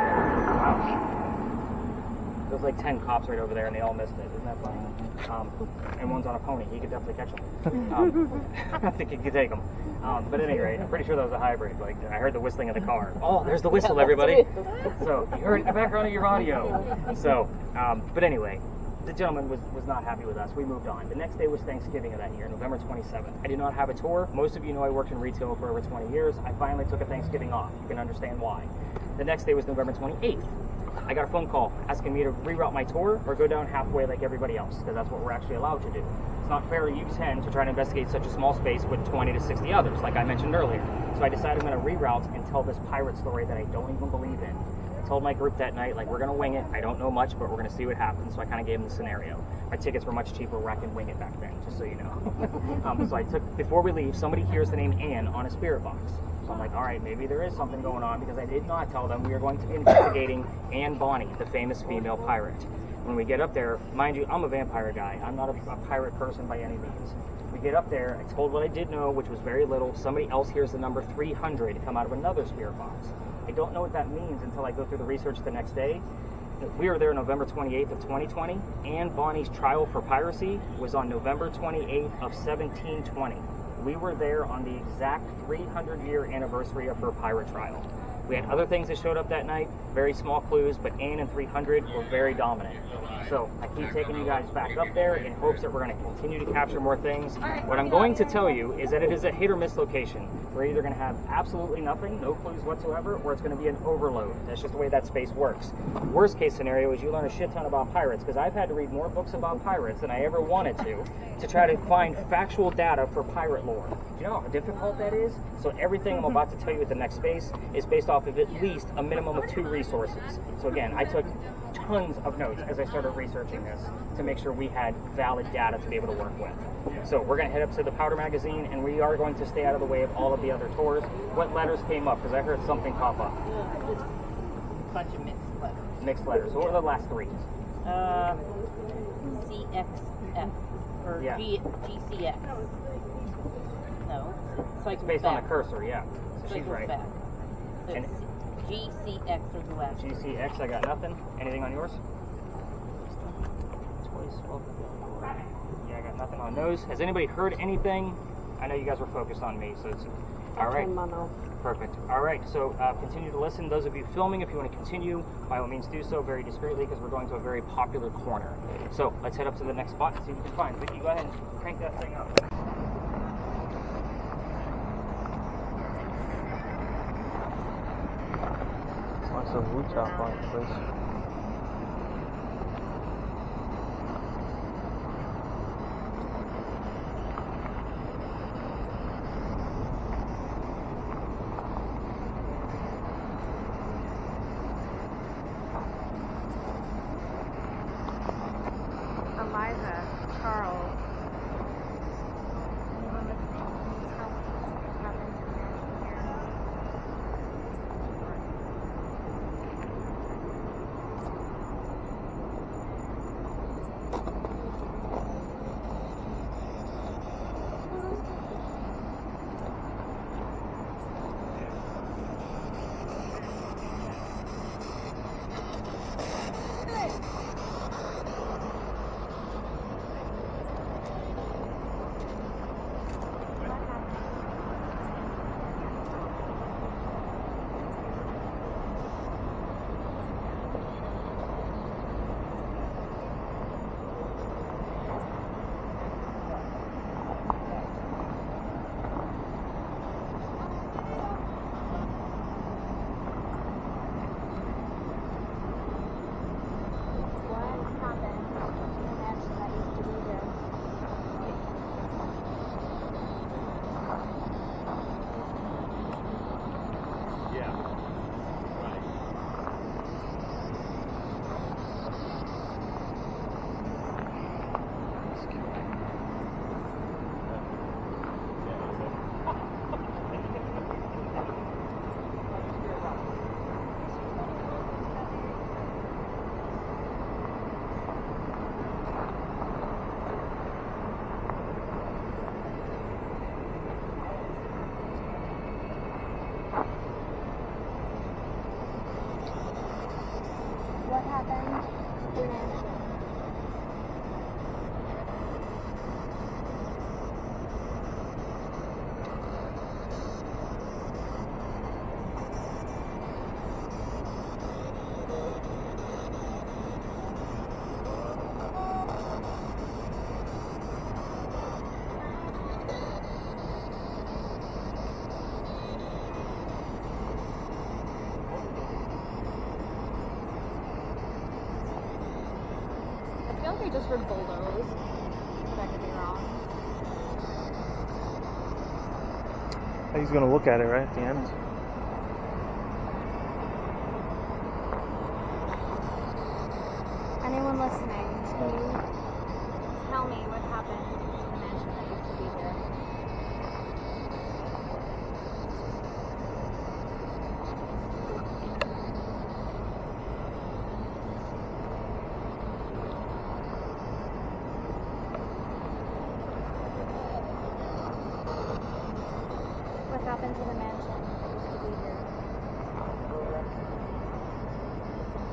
B: wow. There's like 10 cops right over there, and they all missed it. Isn't that funny? And one's on a pony. He could definitely catch them. I think he could take them. But at any rate, I'm pretty sure that was a hybrid. Like, I heard the whistling of the car. Oh, there's the whistle, everybody. So you heard the background of your audio. So, but anyway, the gentleman was not happy with us. We moved on. The next day was Thanksgiving of that year, November 27th. I did not have a tour. Most of you know I worked in retail for over 20 years. I finally took a Thanksgiving off. You can understand why. The next day was November 28th. I got a phone call asking me to reroute my tour or go down halfway like everybody else, because that's what we're actually allowed to do. It's not fair to you 10 to try to investigate such a small space with 20 to 60 others, like I mentioned earlier. So I decided I'm going to reroute and tell this pirate story that I don't even believe in. I told my group that night, like, we're going to wing it. I don't know much, but we're going to see what happens. So I kind of gave them the scenario. My tickets were much cheaper where I can wing it back then, just so you know. So I took, before we leave, somebody hears the name Ann on a spirit box. So I'm like, all right, maybe there is something going on, because I did not tell them we are going to be investigating Ann Bonny, the famous female pirate. When we get up there, mind you, I'm a vampire guy. I'm not a pirate person by any means. We get up there, I told what I did know, which was very little. Somebody else hears the number 300 come out of another spirit box. I don't know what that means until I go through the research the next day. We were there November 28th of 2020. Ann Bonny's trial for piracy was on November 28th of 1720. We were there on the exact 300-year anniversary of her pirate trial. We had other things that showed up that night, very small clues, but Ann and 300 were very dominant. So I keep taking you guys back up there in hopes that we're going to continue to capture more things. What I'm going to tell you is that it is a hit or miss location. We're either going to have absolutely nothing, no clues whatsoever, or it's going to be an overload. That's just the way that space works. Worst case scenario is you learn a shit ton about pirates, because I've had to read more books about pirates than I ever wanted to try to find factual data for pirate lore. Do you know how difficult that is? So everything I'm about to tell you at the next space is based off of at least a minimum of 2 resources. So again, I took tons of notes as I started researching this to make sure we had valid data to be able to work with. So we're going to head up to the Powder Magazine, and we are going to stay out of the way of all of the other tours. What letters came up? Because I heard something pop up.
G: Just a bunch of mixed letters.
B: Mixed letters. So what are the last 3?
G: CXF. Or
B: Yeah.
G: GCX. No.
B: It's based on a cursor, yeah. So she's right.
G: So
B: And
G: GCX or the last.
B: GCX, I got nothing. Anything on yours? Yeah, I got nothing on those. Has anybody heard anything? I know you guys were focused on me, so it's all right. Perfect. All right, so continue to listen. Those of you filming, if you want to continue, by all means do so very discreetly, because we're going to a very popular corner. So let's head up to the next spot and see what we can find. Vicky, go ahead and crank that thing up.
D: Lots of roots out on the place.
C: Eliza, Charles. I feel like I just heard bulldoze, but I could be wrong.
D: He's gonna look at it right at the end.
C: Anyone listening, can you tell me what happened to the mansion that used to be here? What happened to the mansion that used to be here?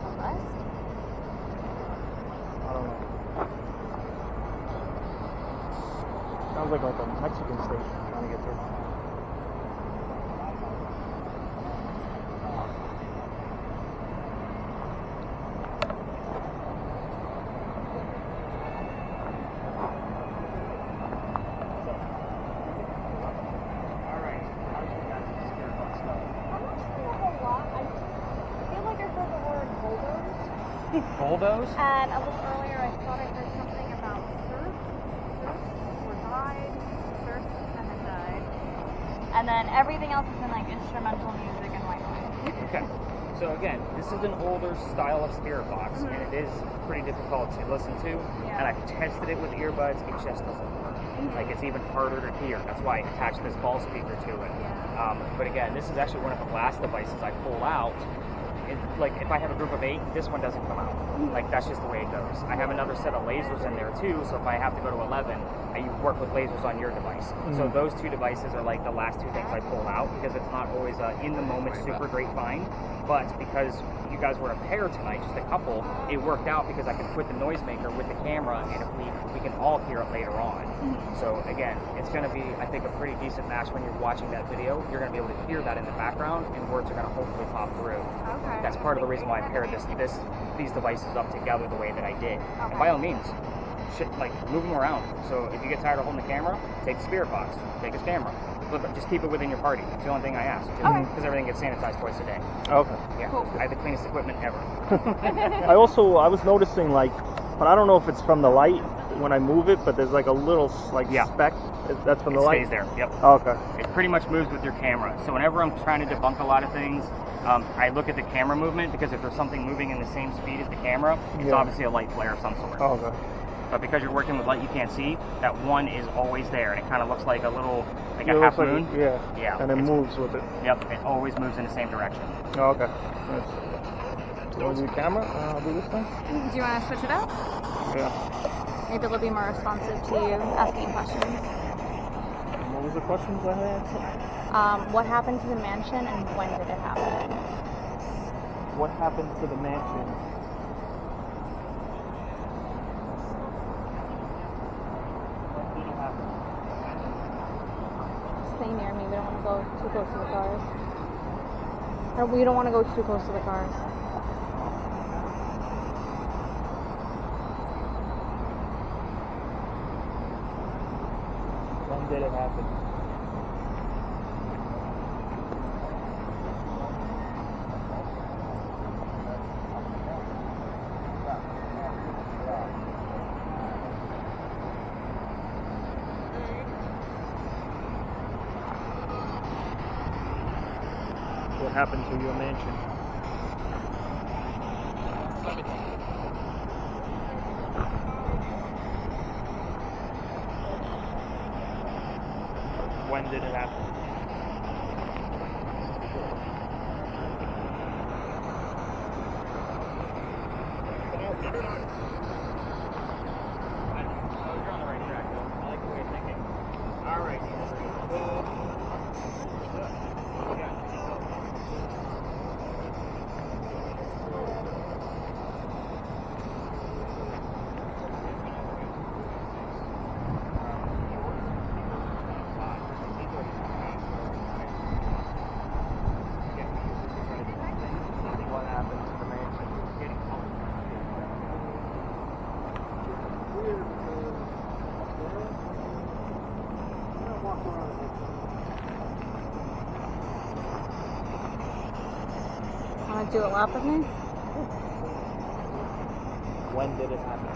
C: A bust?
D: I don't know. Sounds like a Mexican station trying to get through.
B: Alright, how did you guys get the spirit box stuff?
C: I'm not sure a whole lot. I feel like I heard the word bulldoze.
B: Bulldoze?
C: And a little earlier, I thought I heard something about surf or died, surf, and then died. And then everything else has been like instrumental music and white noise.
B: Okay. So again, this is an older style of spirit box, and it is pretty difficult to listen to.
C: Yeah.
B: And I've tested it with earbuds; it just doesn't work. Like it's even harder to hear. That's why I attached this ball speaker to it.
C: Yeah.
B: But again, this is actually one of the last devices I pull out. Like if I have a group of 8, this one doesn't come out. Like that's just the way it goes. I have another set of lasers in there too, so if I have to go to 11, I work with lasers on your device. So those 2 devices are like the last 2 things I pull out because it's not always in the moment super great find. But because you guys were a pair tonight, just a couple, it worked out because I could put the noisemaker with the camera, and if we can all hear it later on. So again, it's going to be, I think, a pretty decent match when you're watching that video. You're going to be able to hear that in the background, and words are going to hopefully pop through.
C: Okay.
B: That's part of the reason why I paired these devices up together the way that I did. And by all means, move them around. So if you get tired of holding the camera, take the spirit box, take his camera, flip it, just keep it within your party. It's the only thing I ask, because everything gets sanitized twice a day.
D: Okay.
B: Yeah,
C: Cool.
B: I have the cleanest equipment ever.
D: I was noticing but I don't know if it's from the light when I move it, but there's like a little speck. That's from the
B: It
D: light.
B: stays there. Yep.
D: Okay.
B: It pretty much moves with your camera. So whenever I'm trying to debunk a lot of things, I look at the camera movement, because if there's something moving in the same speed as the camera, it's obviously a light flare of some sort.
D: Oh, okay.
B: But because you're working with light you can't see, that one is always there, and it kind of looks like a little, like
D: It
B: a half
D: looks like
B: moon. Yeah.
D: And it moves with it.
B: Yep, it always moves in the same direction.
D: Oh, okay. Nice. You want to do the camera? I'll do this thing?
C: Do you want to switch it up?
D: Yeah.
C: Maybe it'll be more responsive to you asking questions.
D: What was the questions I had?
C: What happened to the mansion and when did it happen?
D: What happened to the mansion? When did it happen?
C: Stay near me. We don't want to go too close to the cars. We don't want to go too close to the cars.
D: When did it happen? What happened to your mansion? When did it happen?
B: You're on the right track, though. I like the way you're thinking. All right.
C: Want to do a lap with me?
D: When did it happen?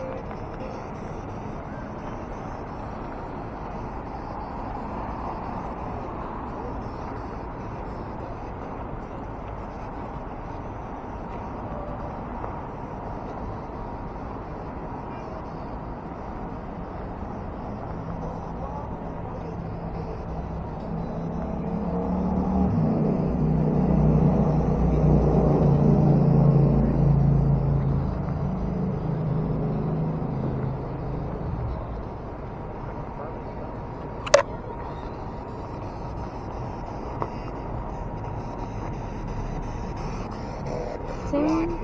C: Soon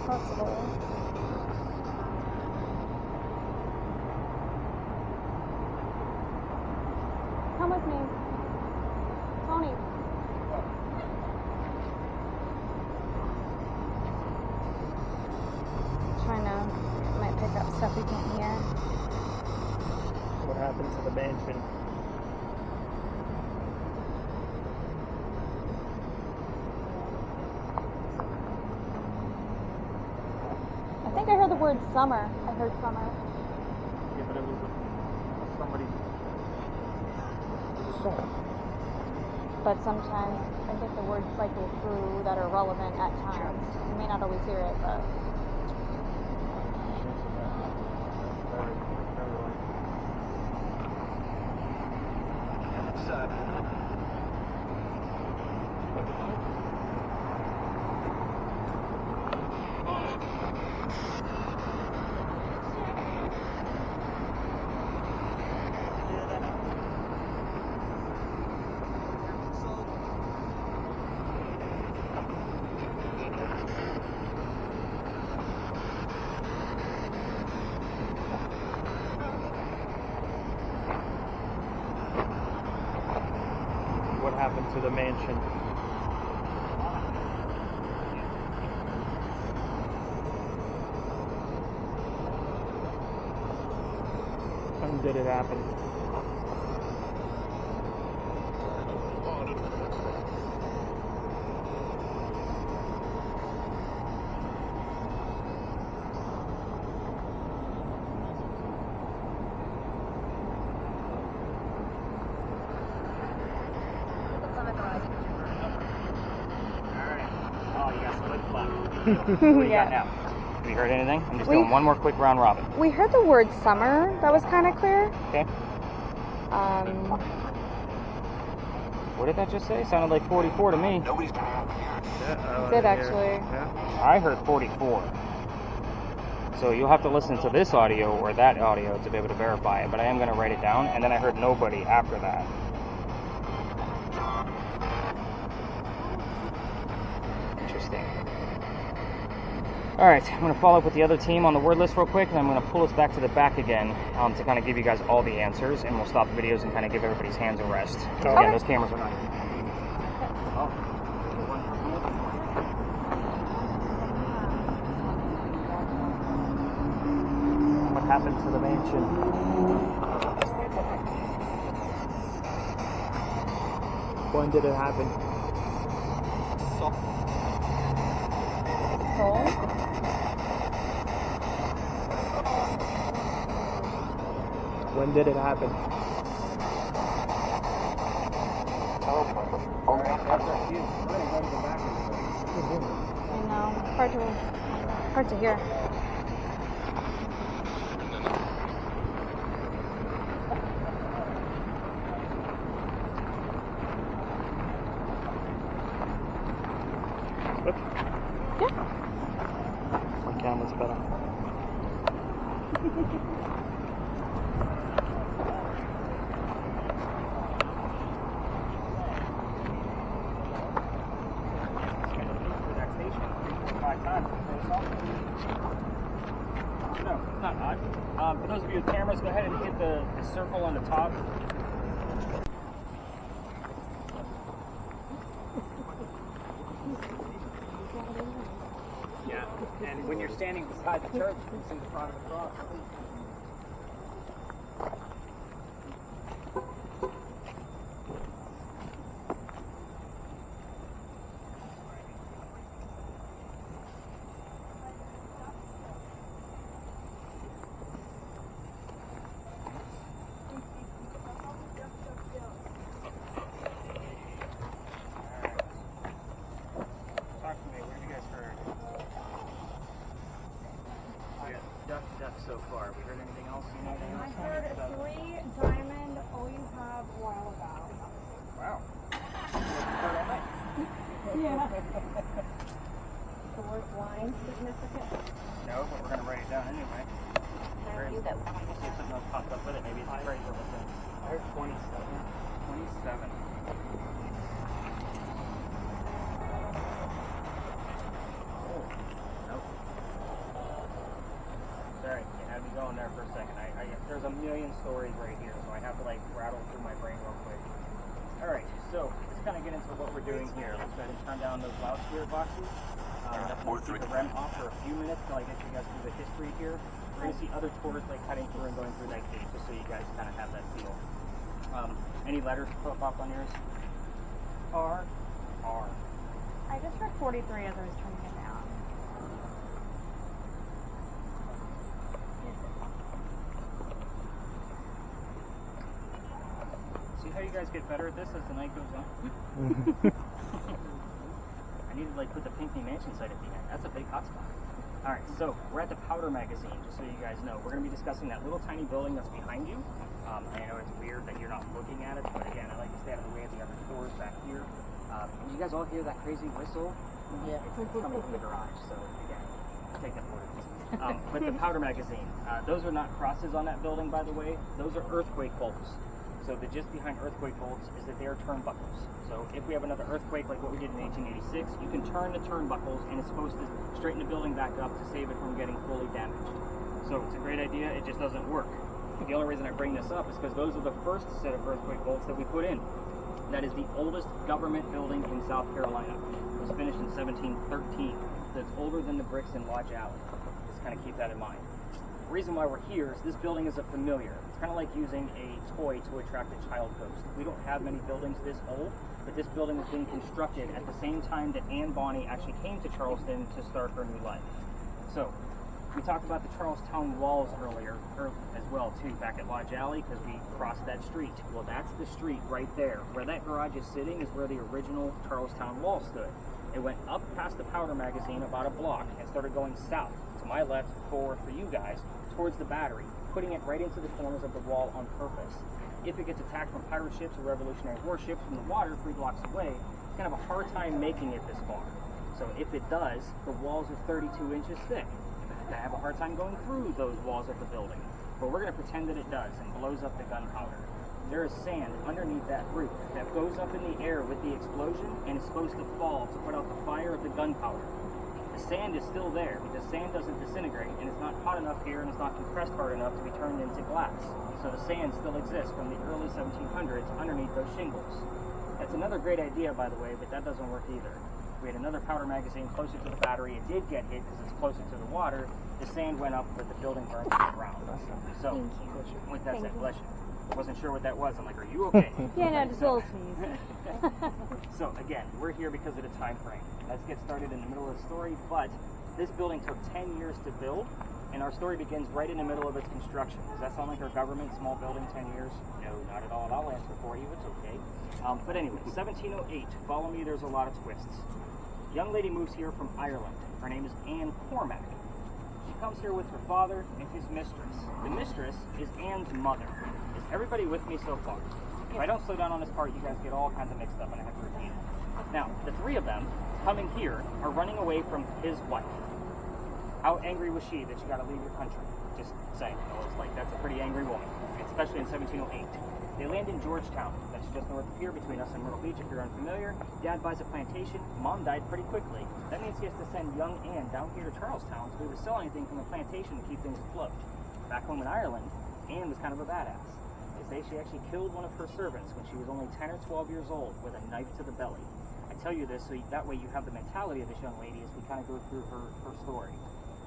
C: possible. Come with me. Tony. Trying to, might pick up stuff we can't hear.
D: What happened to the mansion?
C: I think I heard the word summer. I heard summer.
D: Yeah, but it was somebody. It was a song.
C: But sometimes I think the words cycle through that are relevant at times. You may not always hear it, but
D: What happened to the mansion? When did it happen?
A: Oh, you got some good luck. What do you got now? Have you heard anything? I'm just doing one more quick round robin.
C: we heard the word summer. That was kind of clear.
A: Okay. What did that just say? Sounded like 44 to me.
D: Yeah,
C: Did actually.
D: Yeah.
A: I heard 44. So you'll have to listen to this audio or that audio to be able to verify it, but I am going to write it down. And then I heard nobody after that. Interesting. All right, I'm going to follow up with the other team on the word list real quick, and I'm going to pull us back to the back again to kind of give you guys all the answers, and we'll stop the videos and kind of give everybody's hands a rest. Because again, those cameras are not.
D: What happened to the mansion? When did it happen?
C: Soul.
D: When did it happen?
C: I know. Hard to hear.
D: Look,
C: Yeah.
D: my camera's better.
A: That station 5 times. No, it's not odd. For those of you with cameras, go ahead and hit the circle on the top. Yeah, and when you're standing beside the church, you can see the front of the cross. duck so far. We heard anything else? You know anything
C: I
A: else?
C: heard 3 diamond, all you have wild about.
A: Wow. Heard all night.
C: Yeah. The word blind significant?
A: No, but we're gonna write it down anyway.
G: I knew that one.
A: We'll see if something else pops up with it. Maybe it's a phrase or something.
F: I heard 27.
A: 27. Oh, nope. Sorry, you had me going there for a second. There's a million stories right here, so I have to like rattle through my brain real quick. Alright, so let's kind of get into what we're doing here. Let's go ahead and turn down those loud spirit boxes. That's going to keep the REM off for a few minutes till I get you guys through the history here. We're going to see other tours like cutting through and going through that gate, just so you guys kind of have that feel. Any letters pop up on yours? R. R.
C: I just heard 43 as I was turning it down.
A: See how you guys get better at this as the night goes on? I need to like put the Pinckney Mansion site at the end. That's a big hotspot. Alright, so we're at the Powder Magazine, just so you guys know. We're going to be discussing that little tiny building that's behind you. I know it's weird that you're not looking at it, but again, I like to stay out of the way of the other doors back here. And you guys all hear that crazy whistle?
G: Yeah.
A: It's coming from the garage, so again, take that for what it is. But the Powder Magazine, those are not crosses on that building, by the way. Those are earthquake bolts. So the gist behind earthquake bolts is that they are turnbuckles. So if we have another earthquake like what we did in 1886, you can turn the turnbuckles and it's supposed to straighten the building back up to save it from getting fully damaged. So it's a great idea, it just doesn't work. The only reason I bring this up is because those are the first set of earthquake bolts that we put in. That is the oldest government building in South Carolina. It was finished in 1713. So it's older than the bricks in Lodge Alley. Just kind of keep that in mind. The reason why we're here is this building is a familiar. It's kind of like using a toy to attract a child ghost. We don't have many buildings this old, but this building was being constructed at the same time that Anne Bonny actually came to Charleston to start her new life. So, we talked about the Charlestown walls earlier as well too, back at Lodge Alley, because we crossed that street. Well, that's the street right there. Where that garage is sitting is where the original Charlestown wall stood. It went up past the Powder Magazine about a block and started going south, to my left, forward for you guys, towards the battery, putting it right into the corners of the wall on purpose. If it gets attacked from pirate ships or Revolutionary warships from the water 3 blocks away, it's going to have a hard time making it this far. So if it does, the walls are 32 inches thick. They have a hard time going through those walls of the building. But we're going to pretend that it does and blows up the gunpowder. There is sand underneath that roof that goes up in the air with the explosion and is supposed to fall to put out the fire of the gunpowder. The sand is still there because sand doesn't disintegrate and it's not hot enough here and it's not compressed hard enough to be turned into glass. So the sand still exists from the early 1700s underneath those shingles. That's another great idea, by the way, but that doesn't work either. We had another Powder Magazine closer to the battery. It did get hit because it's closer to the water. The sand went up, but the building burned to the ground. So, with that said, bless you. Wasn't sure what that was. I'm like, are you okay?
C: Yeah, no, just a little sneeze.
A: So again, we're here because of the time frame. Let's get started in the middle of the story, but this building took 10 years to build, and our story begins right in the middle of its construction. Does that sound like our government small building, 10 years? No, not at all. I'll answer for you. It's okay. But anyway, 1708. Follow me, there's a lot of twists. Young lady moves here from Ireland. Her name is Anne Cormack. She comes here with her father and his mistress. The mistress is Anne's mother. Is everybody with me so far? If I don't slow down on this part, you guys get all kinds of mixed up and I have to repeat it. Now, the 3 of them coming here are running away from his wife. How angry was she that you got to leave your country? Just saying. You know, it's like, that's a pretty angry woman, especially in 1708. They land in Georgetown. That's just north of here between us and Myrtle Beach if you're unfamiliar. Dad buys a plantation. Mom died pretty quickly. That means he has to send young Anne down here to Charlestown to be able to sell anything from the plantation to keep things afloat. Back home in Ireland, Anne was kind of a badass. They say she actually killed one of her servants when she was only 10 or 12 years old with a knife to the belly. I tell you this so that way you have the mentality of this young lady as we kind of go through her story.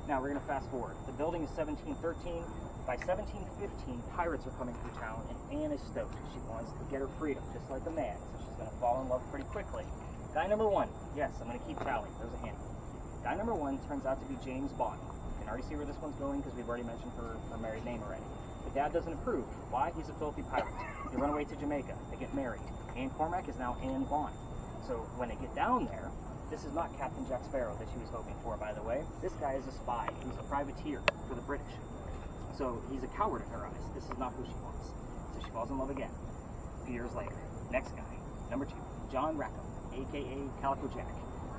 A: Now we're going to fast forward. The building is 1713. By 1715, pirates are coming through town, and Anne is stoked. She wants to get her freedom, just like a man, so she's going to fall in love pretty quickly. Guy number 1. Yes, I'm going to keep tally. There's a hint. Guy number 1 turns out to be James Bonny. You can already see where this one's going because we've already mentioned her married name already. The dad doesn't approve. Why? He's a filthy pirate. They run away to Jamaica. They get married. Anne Cormack is now Anne Bonny. So when they get down there, This is not Captain Jack Sparrow that she was hoping for, by the way. This guy is a spy. He's a privateer for the British. So he's a coward in her eyes. This is not who she wants. So she falls in love again. A few years later. Next guy, number 2, John Rackham, aka Calico Jack.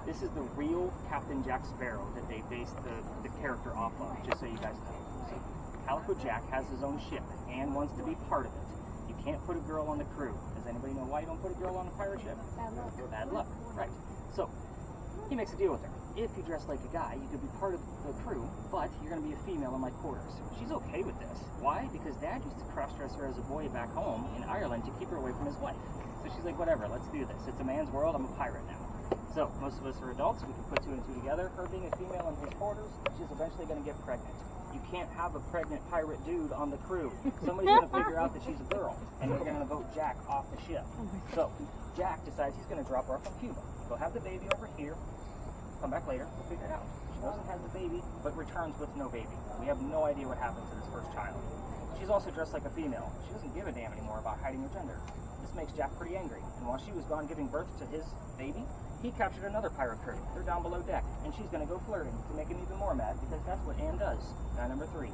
A: This is the real Captain Jack Sparrow that they based the character off of, just so you guys know. So Calico Jack has his own ship and wants to be part of it. You can't put a girl on the crew. Does anybody know why you don't put a girl on a pirate ship?
C: Bad luck.
A: Bad luck, right. So he makes a deal with her. If you dress like a guy, you could be part of the crew, but you're going to be a female in my quarters. She's okay with this. Why? Because Dad used to cross-dress her as a boy back home in Ireland to keep her away from his wife. So she's like, whatever, let's do this. It's a man's world, I'm a pirate now. So most of us are adults, we can put 2 and 2 together. Her being a female in his quarters, she's eventually going to get pregnant. You can't have a pregnant pirate dude on the crew. Somebody's going to figure out that she's a girl, and they're going to vote Jack off the ship. So Jack decides he's going to drop her off in Cuba. Go have the baby over here. Come back later, we'll figure it out. She goes and has the baby, but returns with no baby. We have no idea what happened to this first child. She's also dressed like a female. She doesn't give a damn anymore about hiding her gender. This makes Jack pretty angry, and while she was gone giving birth to his baby, he captured another pirate crew. They're down below deck, and she's going to go flirting to make him even more mad, because that's what Anne does. Guy number 3.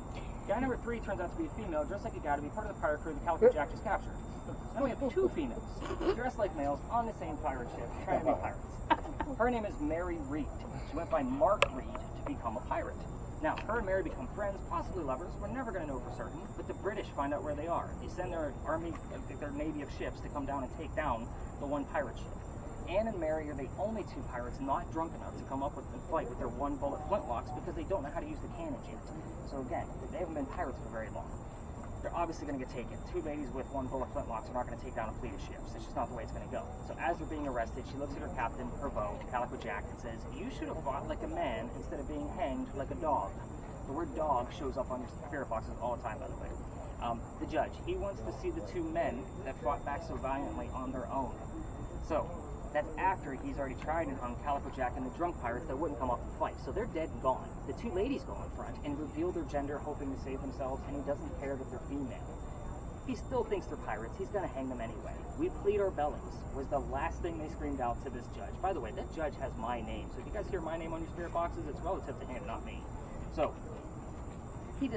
A: Guy number 3 turns out to be a female, dressed like a guy, to be part of the pirate crew that Calico Jack just captured. Now we have 2 females, dressed like males, on the same pirate ship, trying to be pirates. Her name is Mary Reed. She went by Mark Reed to become a pirate. Now, her and Mary become friends, possibly lovers. We're never going to know for certain, but the British find out where they are. They send their army, their navy of ships to come down and take down the one pirate ship. Anne and Mary are the only 2 pirates not drunk enough to come up with a fight with their 1-bullet flintlocks because they don't know how to use the cannons yet. So again, they haven't been pirates for very long. They're obviously going to get taken. 2 ladies with 1-bullet flintlocks are not going to take down a fleet of ships. That's just not the way it's going to go. So as they're being arrested, she looks at her captain, her beau, Calico Jack, and says, "You should have fought like a man instead of being hanged like a dog." The word dog shows up on your spirit boxes all the time, by the way. The judge, he wants to see the 2 men that fought back so valiantly on their own. So that's after he's already tried and hung Calico Jack and the drunk pirates that wouldn't come up to fight. So they're dead and gone. The 2 ladies go in front and reveal their gender, hoping to save themselves, and he doesn't care that they're female. He still thinks they're pirates. He's going to hang them anyway. "We plead our bellies" was the last thing they screamed out to this judge. By the way, that judge has my name. So if you guys hear my name on your spirit boxes, it's relative to him, not me. So you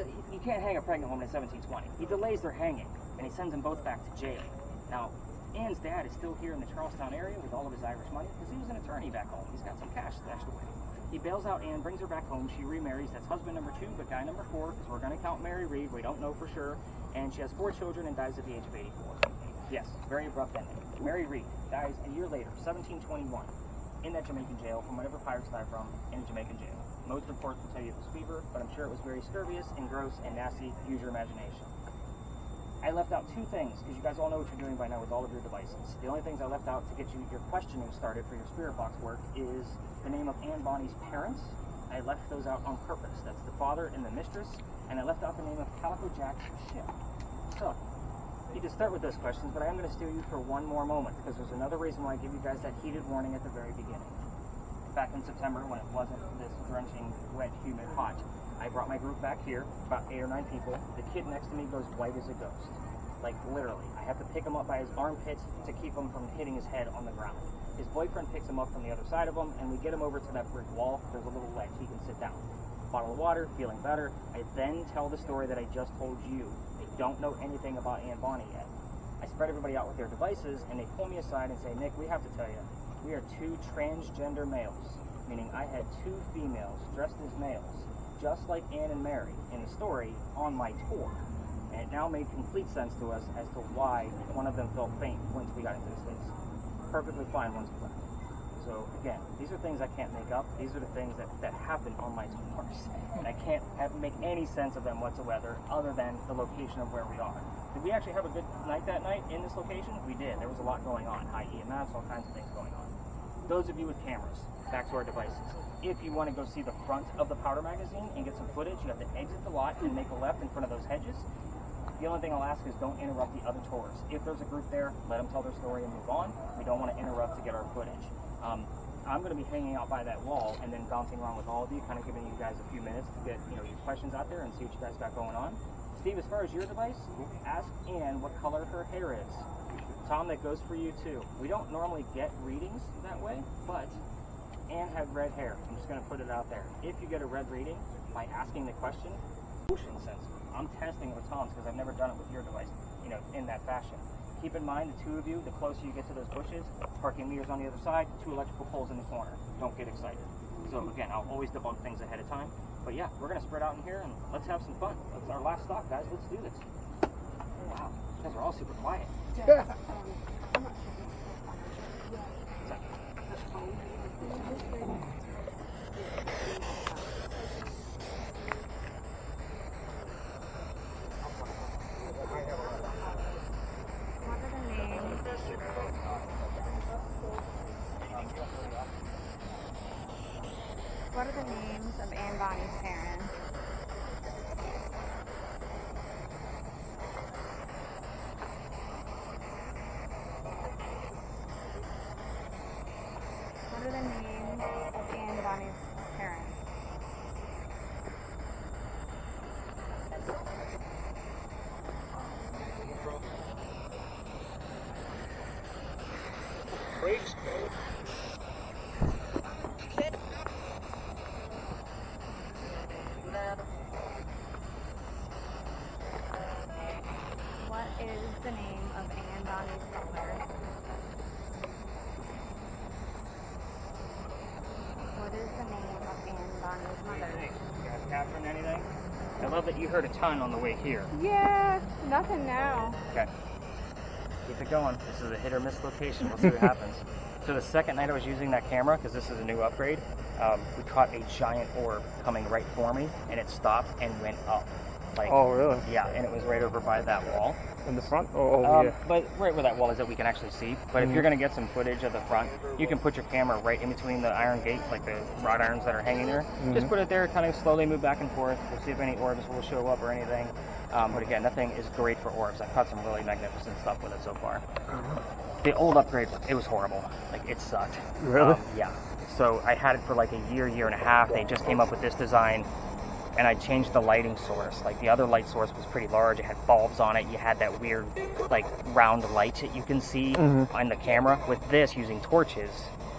A: can't hang a pregnant woman in 1720. He delays their hanging, and he sends them both back to jail. Now, Anne's dad is still here in the Charlestown area with all of his Irish money because he was an attorney back home. He's got some cash stashed away. He bails out Anne, brings her back home. She remarries. That's husband number 2, but guy number 4, because we're going to count Mary Reed. We don't know for sure. And she has 4 children and dies at the age of 84. Yes, very abrupt ending. Mary Reed dies a year later, 1721, in that Jamaican jail from whatever pirates died from in a Jamaican jail. Most reports will tell you it was fever, but I'm sure it was very scurvous and gross and nasty. Use your imagination. I left out 2 things, because you guys all know what you're doing by now with all of your devices. The only things I left out to get you your questioning started for your spirit box work is the name of Anne Bonny's parents. I left those out on purpose. That's the father and the mistress, and I left out the name of Calico Jack's ship. So, you can start with those questions, but I am going to steer you for one more moment, because there's another reason why I give you guys that heated warning at the very beginning. Back in September, when it wasn't this drenching, wet, humid, hot, I brought my group back here, about 8 or 9 people. The kid next to me goes white as a ghost. Like, literally. I have to pick him up by his armpits to keep him from hitting his head on the ground. His boyfriend picks him up from the other side of him, and we get him over to that brick wall. There's a little ledge. He can sit down. Bottle of water, feeling better. I then tell the story that I just told you. They don't know anything about Anne Bonny yet. I spread everybody out with their devices, and they pull me aside and say, "Nick, we have to tell you, we are 2 transgender males," meaning I had 2 females dressed as males, just like Anne and Mary in the story, on my tour. And it now made complete sense to us as to why one of them felt faint once we got into the States. Perfectly fine once we left. So again, these are things I can't make up. These are the things that happen on my tours. And I can't make any sense of them whatsoever other than the location of where we are. Did we actually have a good night that night in this location? We did. There was a lot going on. High EMS, all kinds of things going on. Those of you with cameras, back to our devices. If you want to go see the front of the powder magazine and get some footage, you have to exit the lot and make a left in front of those hedges. The only thing I'll ask is don't interrupt the other tours. If there's a group there, let them tell their story and move on. We don't want to interrupt to get our footage. I'm going to be hanging out by that wall and then bouncing around with all of you, kind of giving you guys a few minutes to get your questions out there and see what you guys got going on. Steve, as far as your device, ask Anne what color her hair is. Tom, that goes for you too. We don't normally get readings that way, but and have red hair. I'm just going to put it out there. If you get a red reading by asking the question, motion sensor. I'm testing with Tom's because I've never done it with your device, you know, in that fashion. Keep in mind, the two of you, the closer you get to those bushes, parking meters on the other side, 2 electrical poles in the corner. Don't get excited. So again, I'll always debunk things ahead of time. But yeah, we're going to spread out in here and let's have some fun. That's our last stop, guys. Let's do this. Wow, you guys are all super quiet.
C: What are the names of Anne Bonny's parents? What are the names of Anne Bonny's parents? What is the name of Anne Bonny's father? What is the name of Anne Bonny's mother?
A: You guys capturing anything? I love that you heard a ton on the way here.
C: Yeah, nothing now.
A: Okay. Keep it going. This is a hit or miss location. We'll see what happens. So the second night I was using that camera, because this is a new upgrade, we caught a giant orb coming right for me, and it stopped and went up. Like,
D: Oh, really?
A: Yeah, and it was right over by that wall.
D: In the front? Oh, yeah.
A: But right where that wall is that we can actually see. But if you're going to get some footage of the front, you can put your camera right in between the iron gate, like the rod irons that are hanging there. Just put it there, kind of slowly move back and forth. We'll see if any orbs will show up or anything. But again, that thing is great for orbs. I've caught some really magnificent stuff with it so far. The old upgrade, it was horrible. Like, it sucked.
D: Really?
A: Yeah. So I had it for like a year and a half. They just came up with this design. And I changed the lighting source. Like, the other light source was pretty large. It had bulbs on it. You had that weird, like, round light that you can see on the camera. With this, using torches,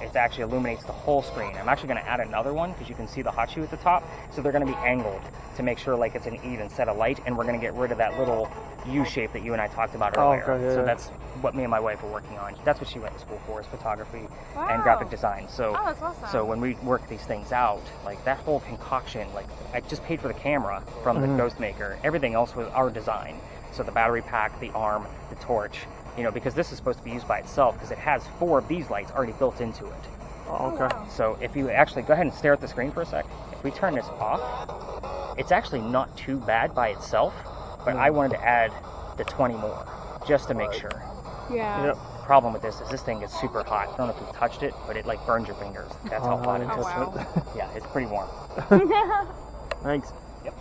A: it actually illuminates the whole screen. I'm actually going to add another one because you can see the hot shoe at the top. So they're going to be angled to make sure, like, it's an even set of light. And we're going to get rid of that little U shape that you and I talked about earlier.
D: Okay, yeah,
A: so
D: yeah.
A: that's what me and my wife are working on. That's what she went to school for, is photography
C: Wow.
A: and graphic design. So,
C: Oh, that's awesome.
A: so when we work these things out, like, that whole concoction, like, I just paid for the camera from the Ghost Maker. Everything else was our design. So the battery pack, the arm, the torch, you know, because this is supposed to be used by itself because it has 4 of these lights already built into it.
D: Oh, okay.
C: wow.
A: So if you actually go ahead and stare at the screen for a sec, if we turn this off, it's actually not too bad by itself, but I wanted to add the 20 more just to make sure.
C: Yeah.
D: Yep.
A: Problem with this thing is super hot. I don't know if you've touched it, but it like burns your fingers. That's how hot it
D: I
A: is.
D: didn't touch it.
A: Yeah, it's pretty warm.
D: Thanks.
A: Yep.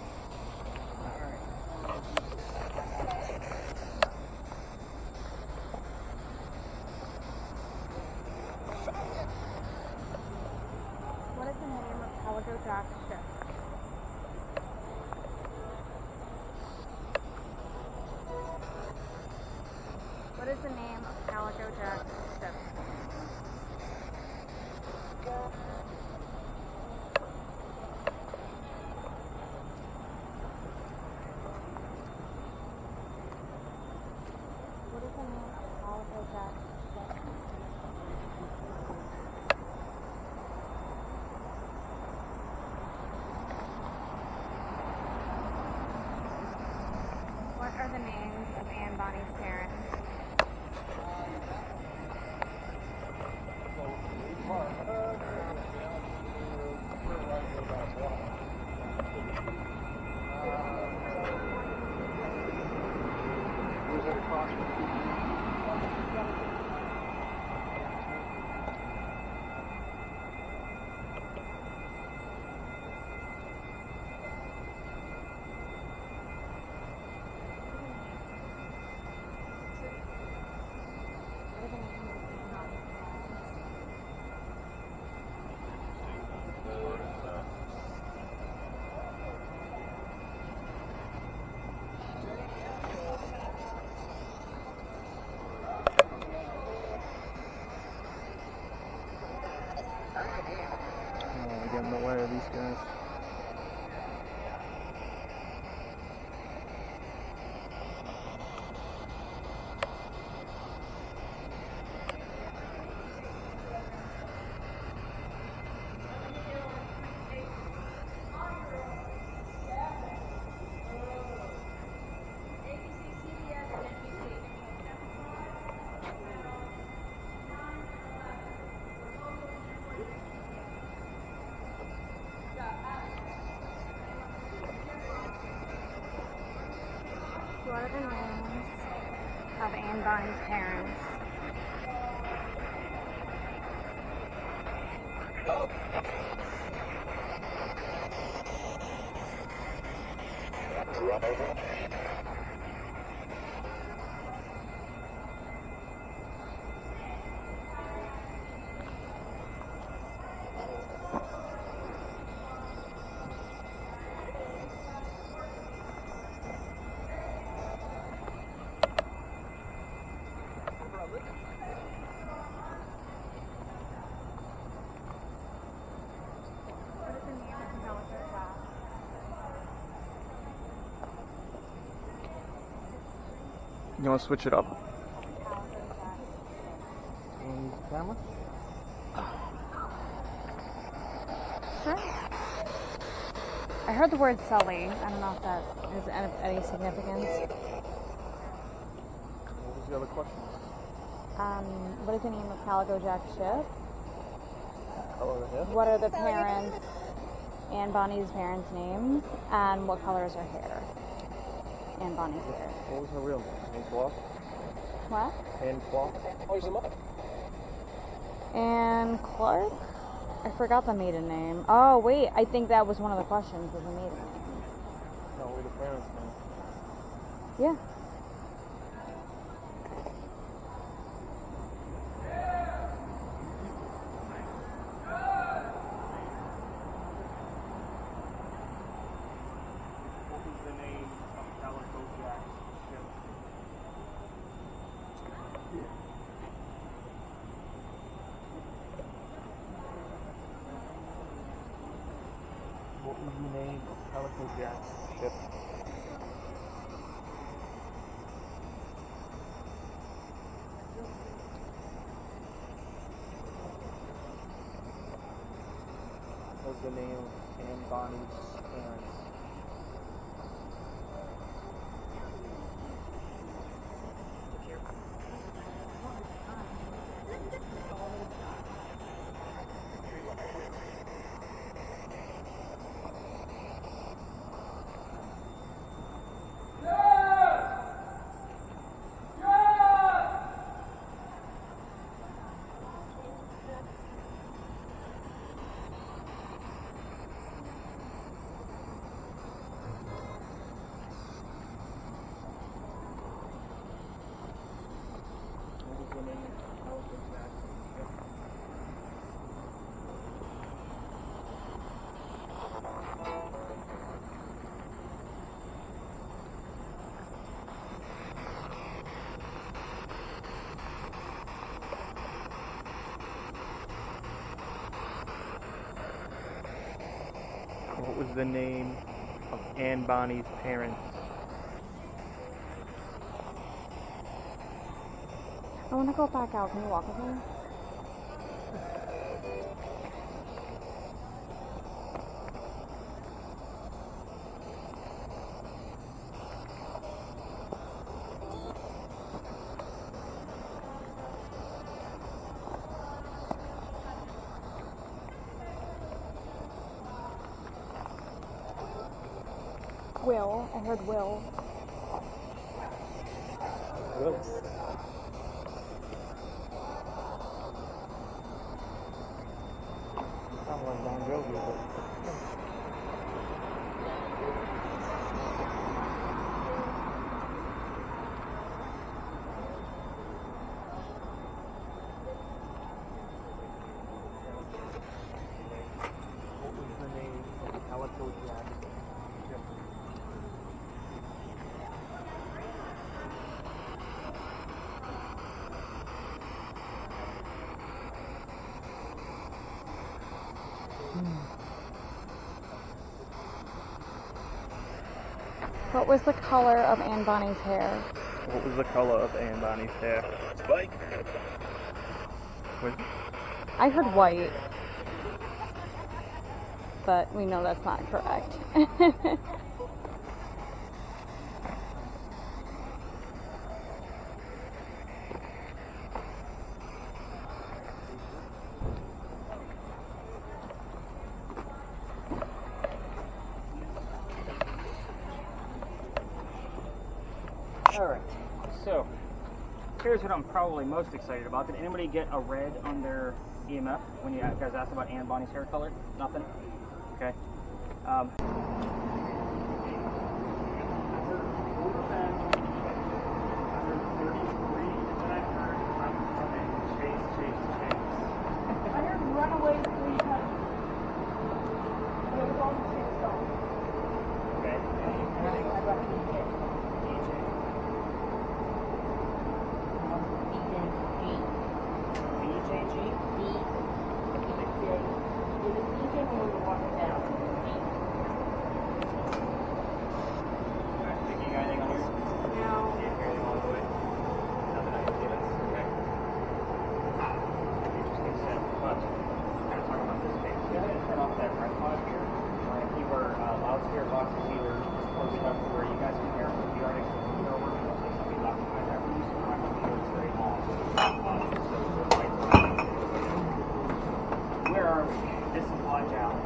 C: What is the name of Calico Jack's ship? What is the name of Calico Jack's ship? What is the name of Calico Jack's ship? What are the names of Anne Bonny's parents? What are the names of Anne Bonny's parents? are the names of Anne Bonny's parents? What is the name of Calico Jack?
D: You want to switch it up?
C: Calico Jack.
D: Camera?
C: Sure. I heard the word Sully. I don't know if that is of any significance.
D: What was the other question?
C: What is the name of Calico Jack's ship?
D: Color of the hair?
C: What are the parents, Anne Bonny's parents' names? And what color is her hair? Anne Bonny's hair.
D: What was her real name? Anne Clark?
C: What?
D: Anne Clark?
C: Anne Clark? I forgot the maiden name. Oh, wait. I think that was one of the questions, was the maiden name.
D: No, what were the parents' name?
C: Yeah.
B: What was the name of Calico Jack's ship?
D: What was the name of Calico Jack's ship? What was the name of Anne Bonny's parents? What was the name of Calico Jack's ship? What was the name of Anne Bonny's parents?
C: I want to go back out. Can you walk with me? Will. I heard Will.
D: Will. Sound like Bon Jovi, but what was the name of Calico Jack's ship?
C: What was the color of Anne Bonny's hair?
D: What was the color of Anne Bonny's hair? Spike.
C: I heard white. But we know that's not correct.
B: Alright, so here's what I'm probably most excited about. Did anybody get a red on their EMF when you guys asked about Ann Bonnie's hair color? Nothing? Okay.
C: I heard runaway 3 times. It was all the same song.
B: Okay.
C: I'd rather keep it.
B: Vicky, you got anything on yours?
C: No.
B: Can't hear anything all the way. Nothing on your feelings? Okay. Interesting set. But, kind of talk about this page. Go ahead and turn off that red pod here. We're going to keep our loudspeaker boxes either just close enough to where you guys can hear them. If you aren't excluded over, we don't think somebody's occupying that room, so we're not going to be here very long. So the lights are on. Where are we? This is Lodge Alley.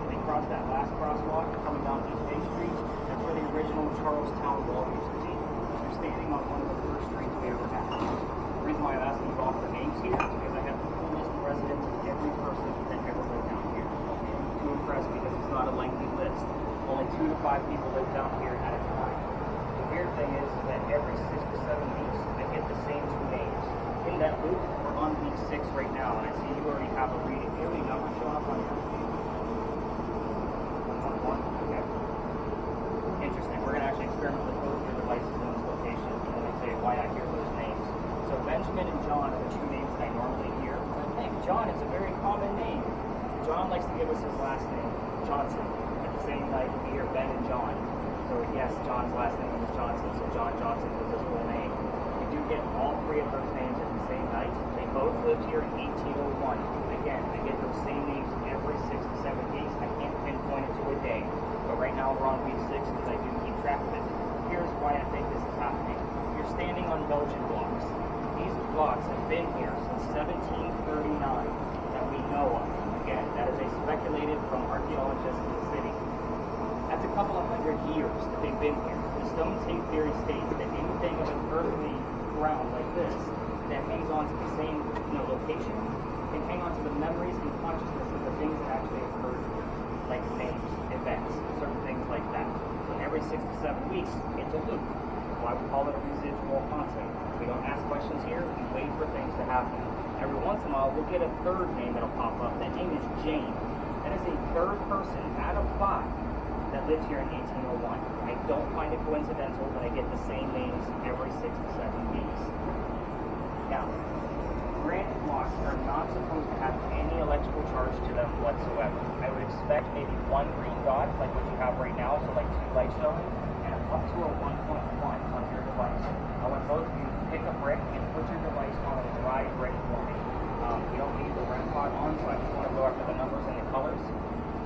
B: We crossed that last crosswalk coming down East Bay Street. That's where the original Charlestown Wall used to be. You're standing on one of the first streets we ever had. The reason why I'm asking you all for names here is because I have the full list of residents of every person that ever lived down here. To impress because it's not a lengthy list. Only 2 to 5 people live down here at a time. The weird thing is that every 6 to 7 weeks I get the same 2 names. In that loop, we're on week 6 right now, and I see you already have a reading. Do you have any numbers showing up on your sheet? 111? Okay. Interesting. We're going to actually experiment with both your devices in this location, and let me tell you why I hear those names. So Benjamin and John are the 2 names that I normally hear. Hey, John is a very common name. John likes to give us his last name, Johnson. At the same night, we hear Ben and John. So yes, John's last name is Johnson, so John Johnson is his full name. We do get all 3 of those names at the same night. They both lived here in 1801. Again, I get those same names every 6 to 7 weeks. I can't pinpoint it to a day. But right now we're on week 6 because I do keep track of it. Here's why I think this is happening. You're standing on Belgian blocks. These blocks have been here since 1739 that we know of. Again, that is a speculated from archaeologists in the city. That's a couple of 100 years that they've been here. The stone tape theory states that anything of an earthly ground like this that hangs on to the same location can hang on to the memories and consciousness of the things that actually occurred here, like names, events, certain things like that. So every 6 to 7 weeks, it's a loop. That's why we call it a residual concept. We don't ask questions here, we wait for things to happen. Every once in a while, we'll get a 3rd name that'll pop up. That name is Jane. That is a 3rd person out of 5 that lived here in 1801. I don't find it coincidental that I get the same names every 6 to 7 weeks. Now, granite blocks are not supposed to have any electrical charge to them whatsoever. I would expect maybe 1 green dot, like what you have right now, so like 2 lights showing, and up to a 1.1 on your device. I want both of you to pick a brick and put your device on a dry brick for me. You don't need the REM pod on, so I just want to go after the numbers and the colors.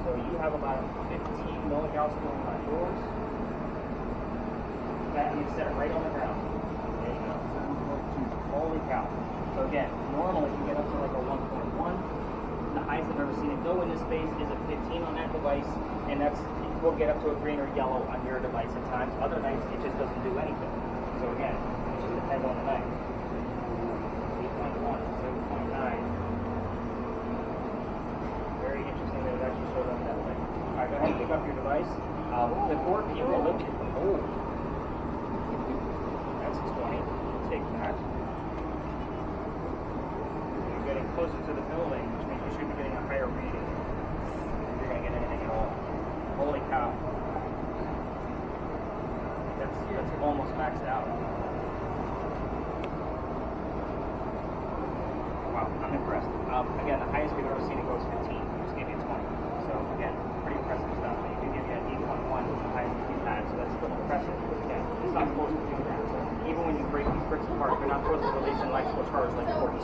B: So you have about 15 milligauss going on yours. I'm going to set it right on the ground. There you go. Holy cow. So again, normally you get up to like a 1.1. The highest I've ever seen it go in this space is a 15 on that device, and we'll get up to a green or yellow on your device at times. Other nights it just doesn't do anything. So again, it just depends on the night. 8.1, 7.9. Very interesting that it actually showed up that way. Alright, go ahead and pick up your device. The 4 people looked at the hole. That's 20. Take that. You're getting closer to the building, which means you should be getting a higher reading. If you're going to get anything at all. Holy cow. That's almost maxed out. Wow, I'm impressed. Again, the highest we've ever seen it go is 15. I just gave you 20. So again, pretty impressive stuff. And you do give me an 8.1, which is the highest we've had. So that's still impressive. Because again, it's not supposed to do that. Even when you break these bricks apart, they're not supposed to release an electrical charge like quartz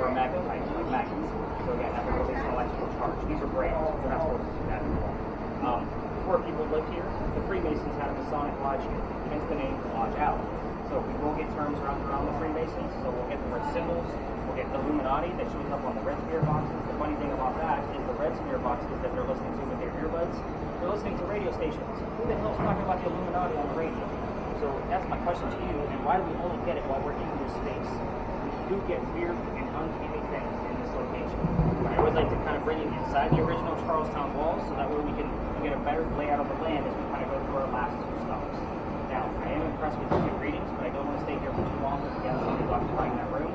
B: or a magnetite, like magnets. So again, that would release an electrical charge. These are brains. They're not supposed to do that at all. Before people lived here, the Freemasons had a Masonic lodge here, hence the name Lodge Alley. So we will get terms around the Freemasons. So we'll get the red symbols. We'll get Illuminati that shows up on the red spear boxes. The funny thing about that is the red spear boxes that they're listening to with their earbuds, they're listening to radio stations. Who the hell's talking about the Illuminati on the radio? So that's my question to you, and why do we only get it while we're in this space? We do get weird and uncanny things in this location. But I always like to kind of bring you inside the original Charlestown walls so that way we can get a better layout of the land as we kind of go through our last two stops. Now, I am impressed with the readings, but I don't want to stay here for too long because again, somebody's occupying that room.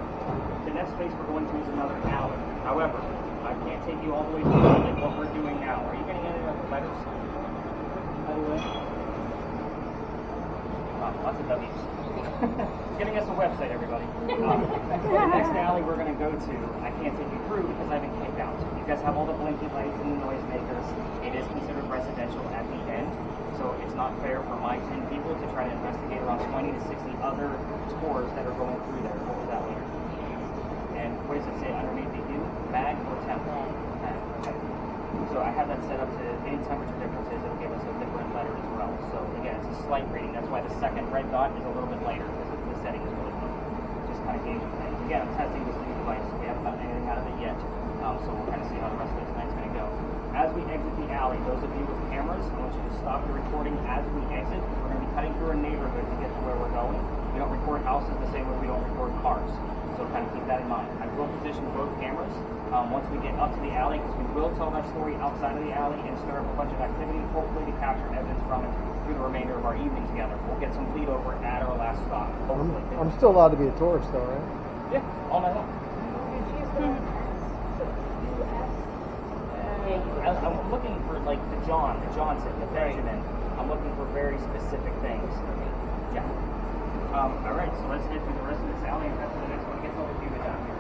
B: The next space we're going to is another alley. However, I can't take you all the way through like what we're doing now. Are you getting any of the letters? By the way? Lots of W's. Getting us a website, everybody. The next alley we're going to go to, I can't take you through because I've been kicked out. You guys have all the blinking lights and the noisemakers. It is considered residential at the end, so it's not fair for my 10 people to try to investigate around 20 to 60 other tours that are going through there. What was that letter? And what does it say underneath the U? Mag or temp? Mag. Okay. So I have that set up to any temperature differences. It'll give us a different letter as well. So again, it's a slight reading. That's why the second red dot is a little bit lighter because the setting is really low. Just kind of gauging things. Again, I'm testing this new device. So we haven't gotten anything out of it yet. So we'll kind of see how the rest of this night's going to go. As we exit the alley, those of you with cameras, I want you to stop the recording as we exit. We're going to be cutting through a neighborhood to get to where we're going. We don't record houses the same way we don't record cars. So kind of keep that in mind. I will position both cameras once we get up to the alley because we will tell that story outside of the alley and stir up a bunch of activity, hopefully to capture evidence from it through the remainder of our evening together. We'll get some bleed over at our last stop, hopefully.
H: I'm still allowed to be a tourist though, right?
B: Yeah, all night long. I'm looking for like the Johnson, the Benjamin. I'm looking for very specific things. Yeah. All right, so let's head through the rest of this alley and head to the next one. Get over to you down here.